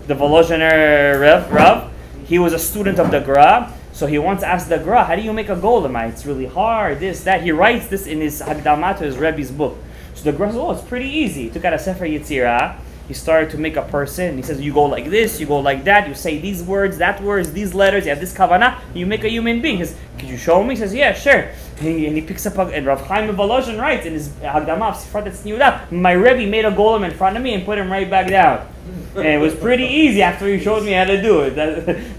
the Volozhiner Rav, he was a student of the Gra. So he once asked the Gra, how do you make a golem? It's really hard, this, that. He writes this in his Hagdama to his Rebbe's book. So the Gra says, it's pretty easy. He took out a Sefer Yetzirah. He started to make a person. He says, you go like this, you go like that, you say these words, that words, these letters, you have this kavanah, you make a human being. He says, could you show me? He says, yeah, sure. And he picks up, and Rav Chaim Volozhin writes in his Hagdama of Sifrat Tzniuta, my Rebbe made a golem in front of me and put him right back down. And it was pretty easy after he showed me how to do it.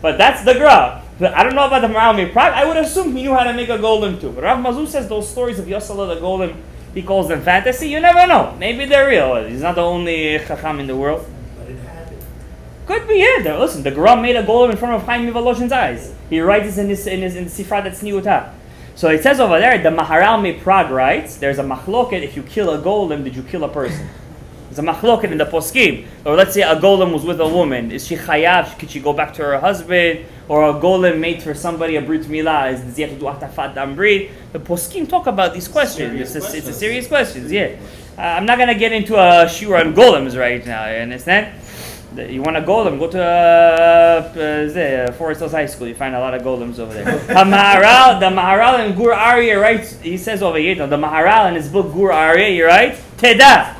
But that's the Gra. I don't know about the Maharal Miprag. I would assume he knew how to make a golem too. But Rav Mazuz says those stories of Yosala the golem, he calls them fantasy. You never know. Maybe they're real. He's not the only chacham in the world. But it happened. Could be, yeah. Listen, the Gra made a golem in front of Chaim Mivolozhin's eyes. He writes this in his Sifra that's Tzniuta. So it says over there, the Maharal Miprag writes, there's a machloket, if you kill a golem, did you kill a person? There's a machloket in the poskim. Or let's say a golem was with a woman. Is she chayav? Could she go back to her husband? Or a golem made for somebody a brit milah? Does he have to do atafat dambrit? The poskim talk about these questions. It's a serious questions, yeah. I'm not going to get into a shiur on golems right now, you understand? You want a golem, go to Forest Hills High School. You find a lot of golems over there. The Maharal in Gur Aryeh writes, he says over here, the Maharal in his book Gur Aryeh, he writes, Teda,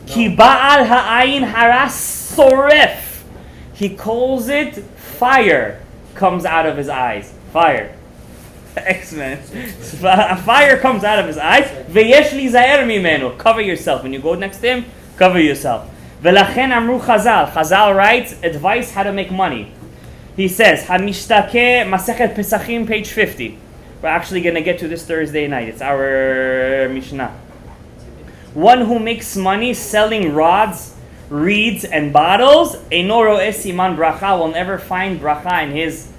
ki ba'al ha'ayin hara soref. He calls it fire comes out of his eyes. Fire. X-Men. Fire comes out of his eyes. Ve'yesh li zaher mimenu. Cover yourself. When you go next to him, cover yourself. Ve'lachen amru Chazal. Chazal writes advice how to make money. He says, Hamishtake Masechet Pesachim, page 50. We're actually going to get to this Thursday night. It's our Mishnah. One who makes money selling rods, reeds, and bottles, Eino ro'eh siman bracha, will never find bracha in his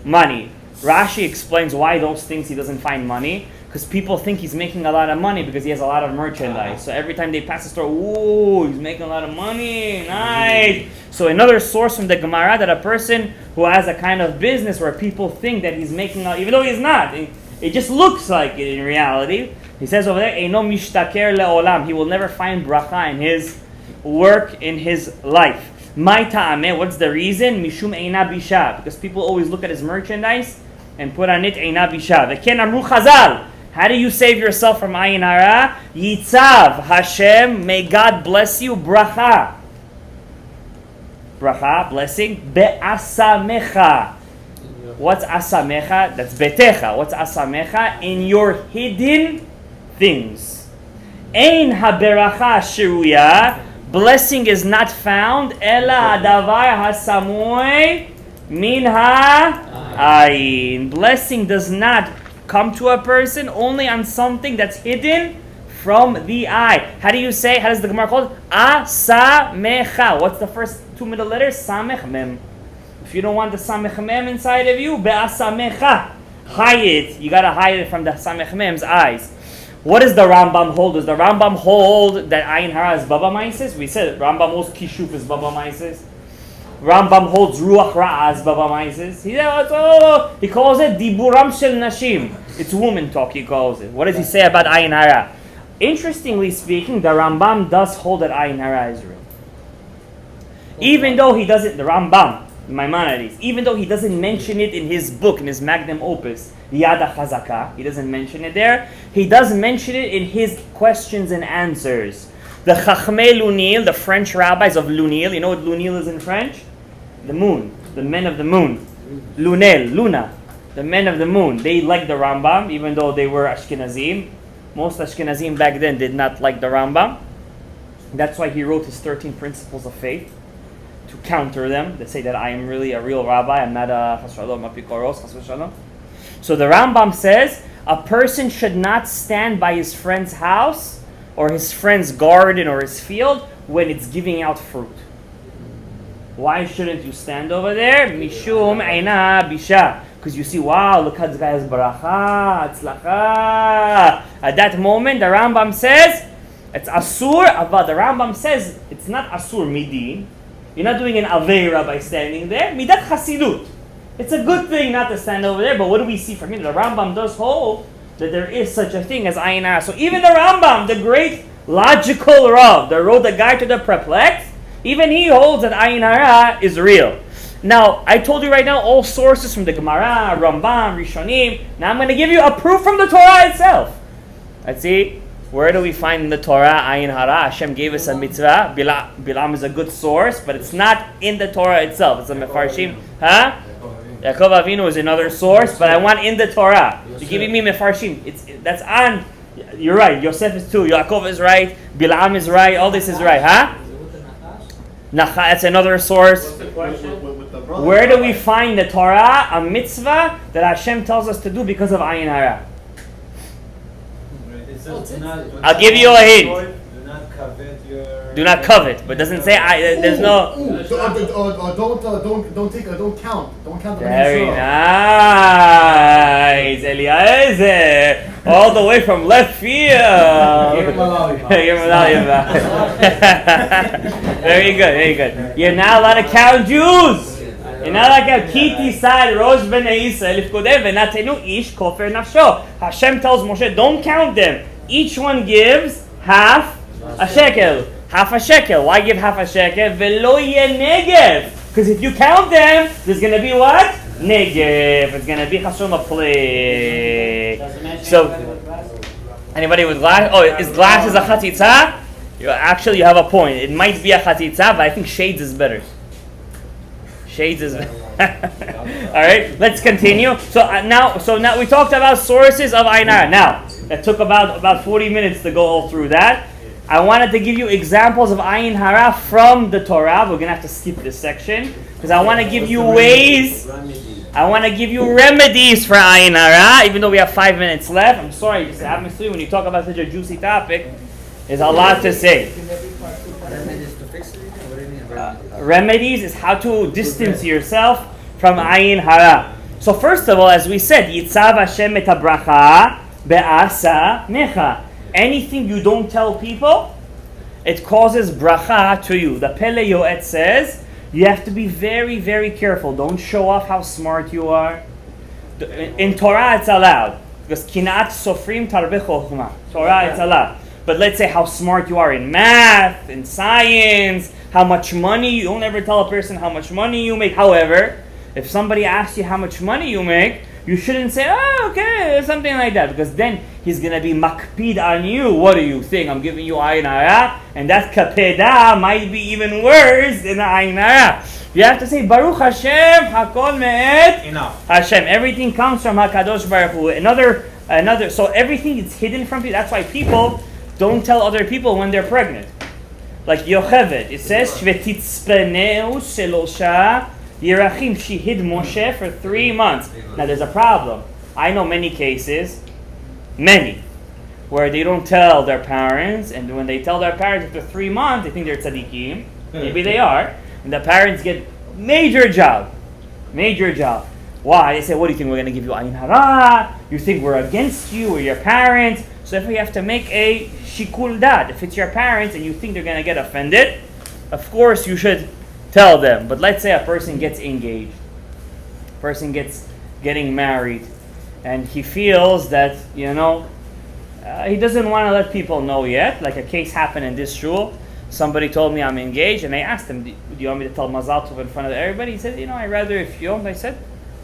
money. Rashi explains why those things he doesn't find money. Because people think he's making a lot of money because he has a lot of merchandise. So every time they pass the store, ooh, he's making a lot of money, nice. So another source from the Gemara that a person who has a kind of business where people think that he's making, even though he's not, it just looks like it in reality. He says over there, Eino mishtaker le'olam, he will never find bracha in his work, in his life. My ta'ameh, what's the reason? Mishum eina bisha, because people always look at his merchandise and put on it eina bisha. V'ken amru Chazal. How do you save yourself from Ayin Hara? Yitzav Hashem, may God bless you. Bracha. Bracha, blessing. Be'asamecha. What's asamecha? That's betecha. What's asamecha? In your hidden things. Ein haberacha shiruya. Blessing is not found. Ela hadavar hasamoy min ha'ayin. Blessing does not come to a person only on something that's hidden from the eye. How do you say? How does the Gemara call it? Asamecha. What's the first two middle letters? Samech mem. If you don't want the samech mem inside of you, be'asamecha. Hide it. You gotta hide it from the samech mem's eyes. What does the Rambam hold? Does the Rambam hold that Ayin Hara is Baba Maisis? We said Rambam holds Kishuf is Baba Maisis. Rambam holds Ruach Ra'a as Baba Maisis. He calls it Diburam Shel Nashim. It's woman talk, he calls it. What does he say about Ayin Hara? Interestingly speaking, the Rambam does hold that Ayin Hara is real. Even though he doesn't, the Rambam, Maimonides, even though he doesn't mention it in his book, in his magnum opus, Yada Chazaka, he doesn't mention it there, he does mention it in his questions and answers. The Chachmei Lunil, the French rabbis of Lunil, you know what Lunil is in French? The moon, the men of the moon. Lunel, Luna, the men of the moon. They liked the Rambam, even though they were Ashkenazim. Most Ashkenazim back then did not like the Rambam. That's why he wrote his 13 Principles of Faith, to counter them. They say that I am really a real rabbi, I'm not a Chas Shalom, Apikoros, Chas Shalom. So the Rambam says, a person should not stand by his friend's house, or his friend's garden, or his field, when it's giving out fruit. Why shouldn't you stand over there? Mishum Eina Bisha. Because you see, wow, look how this guy has baracha, atzlacha. At that moment, the Rambam says, it's asur, but the Rambam says, it's not asur midin. You're not doing an aveira by standing there. Midat chasidut. It's a good thing not to stand over there, but what do we see from here? The Rambam does hold that there is such a thing as Ayin Hara. So even the Rambam, the great logical Rav, that wrote the Guide to the Perplexed, even he holds that Ayin Hara is real. Now, I told you right now all sources from the Gemara, Rambam, Rishonim. Now I'm going to give you a proof from the Torah itself. Let's see. Where do we find in the Torah Ayin Hara? Hashem gave us a mitzvah. Bilam is a good source, but it's not in the Torah itself. It's a mefarshim. Huh? Yaakov Avinu is another source, but I want in the Torah. You're giving me mefarshim. That's on. You're right. Yosef is too. Yaakov is right. Bilam is right. All this is right. Huh? That's another source. Where do we find the Torah, a mitzvah that Hashem tells us to do because of Ayin Hara? I'll give you a hint. Do not covet, but it doesn't say there's no. Don't count. Don't count the Very nice, Eliezer, all the way from left field. Very good, very good. You're not allowed to count Jews. You're not allowed to count. Kiti sal rosh bnei Yisrael ifkodeh v'natenu ish kofer nafsho. Hashem tells Moshe, don't count them. Each one gives half a shekel. Half a shekel. Why give half a shekel? Velo yeh negev. Because if you count them, there's going to be what? Negev. It's going to be chashuv a plague. So, anybody with glass? Oh, is glasses a chatzitza? Actually, you have a point. It might be a chatzitza, but I think shades is better. Shades is better. All right, let's continue. So now we talked about sources of Ayin Hara. Now, it took about 40 minutes to go all through that. I wanted to give you examples of Ayin Hara from the Torah. We're going to have to skip this section because I want to give you ways. I want to give you remedies for Ayin Hara, even though we have 5 minutes left. I'm sorry, just happens to me when you talk about such a juicy topic. There's a lot to say. Remedies is how to distance yourself from Ayin Hara. So first of all, as we said, Yitzav Hashem et habracha be'asa mecha. Anything you don't tell people, it causes bracha to you. The Pele Yoetz says, you have to be very, very careful. Don't show off how smart you are. In Torah, it's allowed. Because kinat sofrim tarbe chokhmah. Torah, it's allowed. But let's say how smart you are in math, in science, how much money. You don't ever tell a person how much money you make. However, if somebody asks you how much money you make, you shouldn't say, oh, okay, something like that. Because then he's going to be makpid on you. What do you think? I'm giving you Ayin Hara. And that kapeda might be even worse than Ayin Hara. You have to say, Baruch Hashem, Hakol Me'et Hashem. Everything comes from HaKadosh Baruch Hu. Another. So everything is hidden from people. That's why people don't tell other people when they're pregnant. Like Yocheved, it says, Shvetitzpeneu Shelosha Yerachim. She hid Moshe for 3 months. Now there's a problem. I know many cases, many, where they don't tell their parents, and when they tell their parents after 3 months, they think they're tzaddikim. Maybe they are, and the parents get major job. Why? They say, what do you think, we're going to give you Ayin Hara? You think we're against you or your parents? So if we have to make a shikul dat, if it's your parents and you think they're going to get offended, of course you should tell them. But let's say a person gets engaged, getting married, and he feels that, he doesn't want to let people know yet. Like a case happened in this shul. Somebody told me I'm engaged, and I asked him, do you want me to tell Mazal Tov in front of everybody? He said, I'd rather if you don't. I said,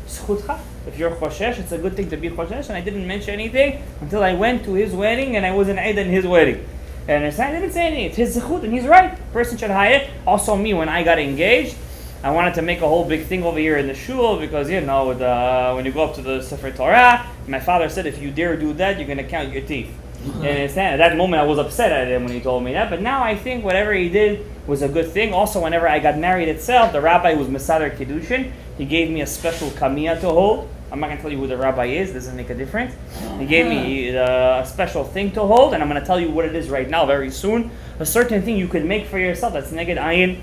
Zchutcha. If you're choshesh, it's a good thing to be choshesh. And I didn't mention anything until I went to his wedding, and I was an Eid in his wedding. And I didn't say anything. It's his zechut, and he's right. Person should hide it. Also me, when I got engaged, I wanted to make a whole big thing over here in the shul because, when you go up to the Sefer Torah, my father said, if you dare do that, you're going to count your teeth. And at that moment, I was upset at him when he told me that. But now I think whatever he did was a good thing. Also, whenever I got married itself, the rabbi was Mesader Kiddushin. He gave me a special kamiyah to hold. I'm not going to tell you who the rabbi is. Doesn't make a difference. He gave me a special thing to hold. And I'm going to tell you what it is right now very soon. A certain thing you could make for yourself that's neged ayin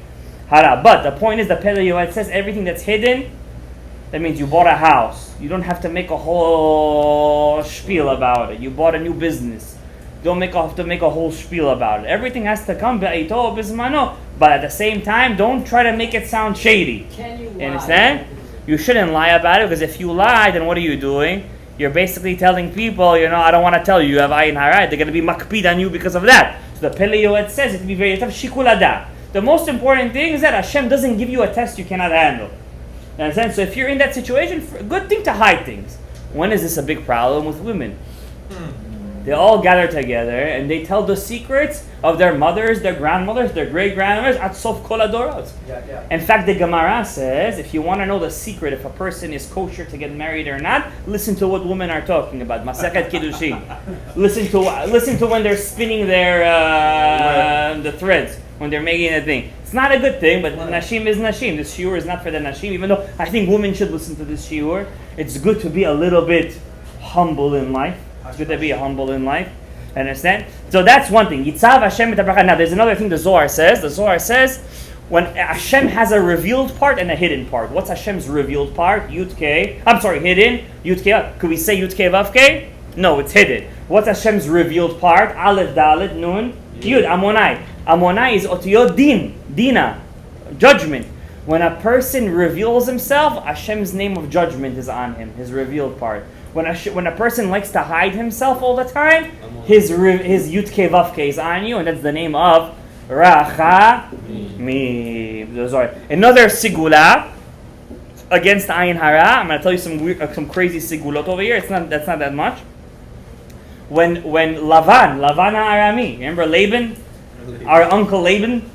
hara. But the point is, the Pele Yoed says everything that's hidden, that means you bought a house. You don't have to make a whole spiel about it. You bought a new business. You don't have to make a whole spiel about it. Everything has to come be'ito bismano. But at the same time, don't try to make it sound shady. Can you lie? Understand? You shouldn't lie about it, because if you lie, then what are you doing? You're basically telling people, I don't want to tell you have Ayin Hara. They're going to be makpid on you because of that. So the Pele Yoed says it to be very tough. Shikul ada. The most important thing is that Hashem doesn't give you a test you cannot handle. You understand? So if you're in that situation, a good thing to hide things. When is this a big problem with women? They all gather together and they tell the secrets of their mothers, their grandmothers, their great-grandmothers, at sof kol hadorot. In fact, the Gemara says, if you want to know the secret if a person is kosher to get married or not, listen to what women are talking about. Masechet Kiddushin. Listen to when they're spinning their the threads, when they're making a thing. It's not a good thing, but Nashim is Nashim. This shiur is not for the Nashim, even though I think women should listen to this shiur. It's good to be a little bit humble in life. It's good to be humble in life. Understand? So that's one thing. Yitzav Hashem et habracha. Now there's another thing the Zohar says. The Zohar says when Hashem has a revealed part and a hidden part. What's Hashem's revealed part? Hidden. Yud K. Could we say Yud K Vav K? No, it's hidden. What's Hashem's revealed part? Aleph, Dalet, Nun, Yud, Amonai. Amonai is Otiyot Din, Dina, judgment. When a person reveals himself, Hashem's name of judgment is on him, his revealed part. When a person likes to hide himself all the time, his Yud Ke Vav Ke is on you, and that's the name of Rachamim. Another sigula against Ayin Hara. I'm going to tell you some crazy sigulot over here. That's not that much. When Lavan Arami, remember Laban, our uncle Laban.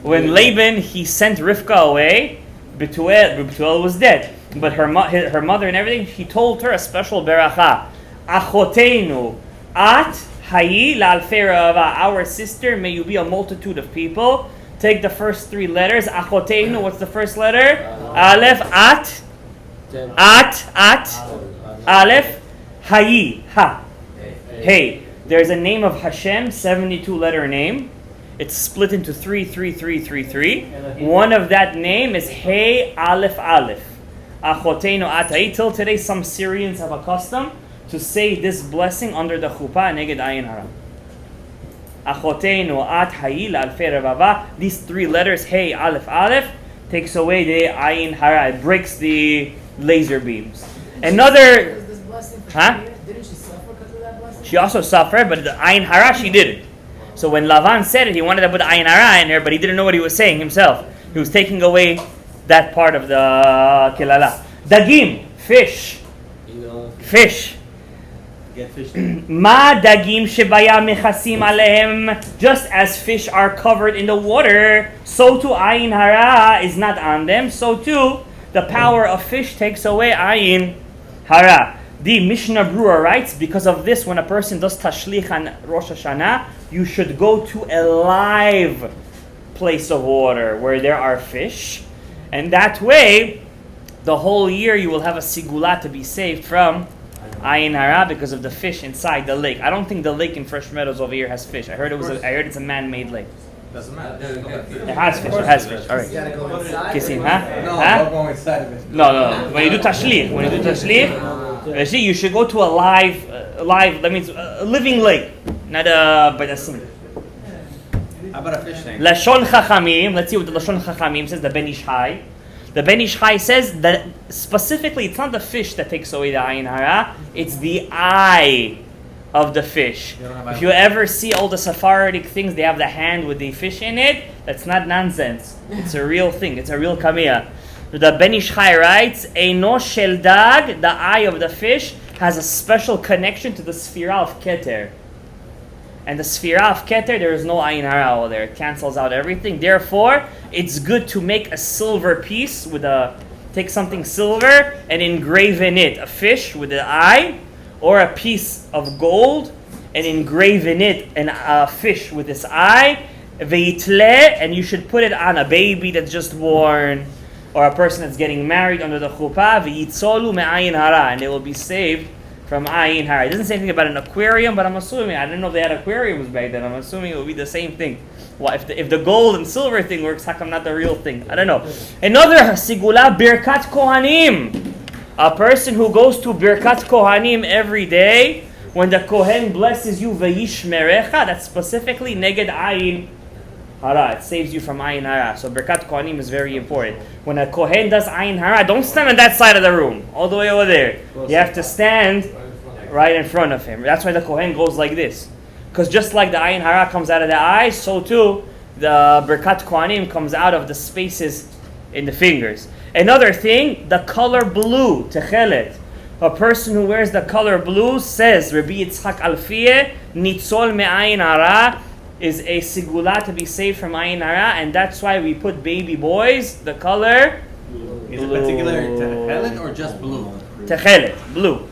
When Laban he sent Rivka away, Betuel was dead. But her mother and everything, he told her a special beracha. Achoteinu, at hayi la'alfei ra'ava. Our sister, may you be a multitude of people. Take the first 3 letters. Achoteinu, what's the first letter? Aleph, at. Aleph, hayi, ha. Hey. There's a name of Hashem, 72-letter name. It's split into 3. One of that name is Hey Aleph Aleph. Achoteinu atai. Till today, some Syrians have a custom to say this blessing under the chuppah neged Ayin Hara. Achoteinu at hayi la'alfei revava. These 3 letters, Hey Aleph Aleph, takes away the Ayin Hara. It breaks the laser beams. Another, This blessing for huh? Didn't she suffer because of that blessing? She also suffered, but the Ayin Hara she didn't. So when Lavan said it, he wanted to put Ayin Hara in there, but he didn't know what he was saying himself. He was taking away that part of the kilala. Dagim, fish. Fish. Get fish. Ma dagim shebaya mechasim alehem. Just as fish are covered in the water, so too Ayin Hara is not on them. So too, the power of fish takes away Ayin Hara. The Mishnah Brewer writes, because of this, when a person does tashlich on Rosh Hashanah, you should go to a live place of water where there are fish. And that way, the whole year you will have a sigula to be saved from Ayin Hara because of the fish inside the lake. I don't think the lake in Fresh Meadows over here has fish. I heard it's a man-made lake. Doesn't matter. It has fish. It has fish. All right. You gotta go inside. Kissing, huh? No, Huh? don't go inside of it. No. When you do tashlich, you should go to a live. That means a living lake, not by the sea. How about a fish tank? Lashon Chachamim. Let's see what the Lashon Chachamim says. The Ben Ish Chai. The Ben Ish Chai says that specifically, it's not the fish that takes away the Ayin Hara. It's the eye of the fish. If you ever see all the Sephardic things, they have the hand with the fish in it. That's not nonsense. It's a real thing. It's a real kamiyah. The Ben Ish Chai writes, Eino shel dag, the eye of the fish, has a special connection to the Sfira of Keter. And the Sfira of Keter, there is no Ayin Hara over there. It cancels out everything. Therefore, it's good to make a silver piece take something silver and engrave in it a fish with the eye, or a piece of gold and engrave in it a fish with its eye, veitle, and you should put it on a baby that's just born, or a person that's getting married under the chuppah, veitzolu me'ayin hara, and they will be saved from Ayin Hara. It doesn't say anything about an aquarium, but I'm assuming, I didn't know if they had aquariums back then, I'm assuming it would be the same thing. Well, if the gold and silver thing works, how come not the real thing? I don't know. Another sigula, Birkat Kohanim. A person who goes to Birkat Kohanim every day, when the Kohen blesses you, Vayishmerecha, that's specifically Neged Ayin Hara. It saves you from Ayin Hara. So Birkat Kohanim is very important. When a Kohen does Ayin Hara, don't stand on that side of the room, all the way over there. You have to stand right in front of him. That's why the Kohen goes like this. Because just like the Ayin Hara comes out of the eyes, so too the Birkat Kohanim comes out of the spaces in the fingers. Another thing, the color blue, techelet. A person who wears the color blue, says Rabbi Yitzchak Alfiyeh, nitzol me'ayin hara, is a sigula to be saved from ayin hara, and that's why we put baby boys the color blue. Is it particular techelet or just blue? Techelet, blue.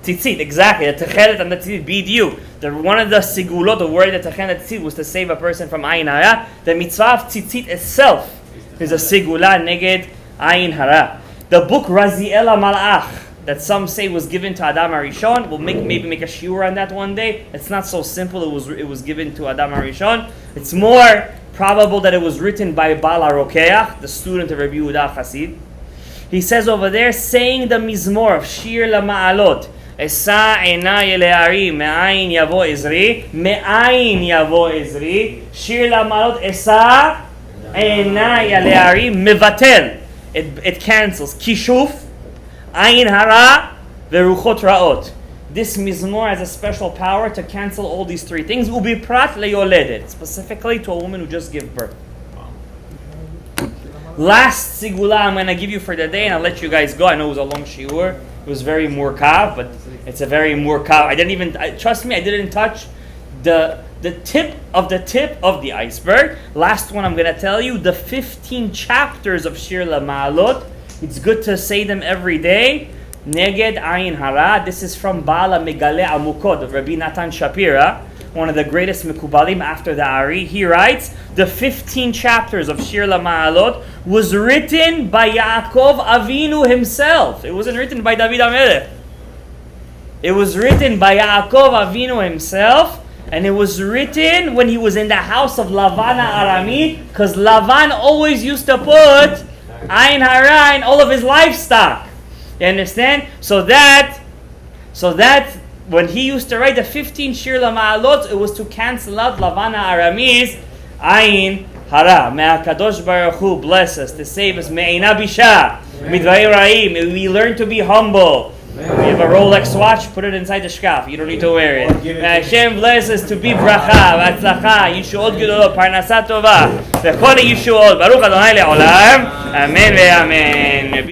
Tzitzit, exactly. The techelet and the tzitzit, BDU. One of the sigulot, the word that techelet tzitzit was to save a person from ayin hara. The mitzvah of tzitzit itself is a sigula neged ayin hara. The book Raziel HaMalach, that some say was given to Adam HaRishon, we'll maybe make a shiur on that one day. It's not so simple. It was given to Adam HaRishon. It's more probable that it was written by Baal HaRokeach, the student of Rabbi Yehuda Chassid. He says over there, saying the mizmor of Shir LaMa'alot, Esa Einay Le'ari, Me'ayin Yavo Ezri, Me'ayin Yavo Ezri, Shir LaMa'alot, Esa Einay Le'ari, Mevatel. It cancels. Kishuf, Ayin Hara, Veruchot Ra'ot. This mizmor has a special power to cancel all these three things. Ubi prat leyoledet, specifically to a woman who just gave birth. Last sigula I'm going to give you for the day, and I'll let you guys go. I know it was a long shiur. It was very murkav, but it's a very murkav. Trust me, I didn't touch the tip of the iceberg. Last one I'm going to tell you, the 15 chapters of Shir LaMa'alot. It's good to say them every day. Neged Ayin Hara. This is from Bala Megale Amukot of Rabbi Natan Shapira, one of the greatest Mekubalim after the Ari. He writes, the 15 chapters of Shir LaMa'alot was written by Yaakov Avinu himself. It wasn't written by David HaMelech. It was written by Yaakov Avinu himself. And it was written when he was in the house of Lavan Arami, because Lavan always used to put Ayin Hara in all of his livestock. You understand? So that when he used to write the 15 Shir LaMa'alot, it was to cancel out Lavan Arami's Ayin Hara. May HaKadosh Baruch Hu bless us, to save us. Me'ina bisha, midvay ra'im. May we learn to be humble. You have a Rolex watch, put it inside the shkaf. You don't need to wear it. May Hashem bless us to be bracha, v'atzlacha, yishuot gedolot, parnasa tova, v'chol yishuot. Baruch Adonai le'olam. Amen ve'amen.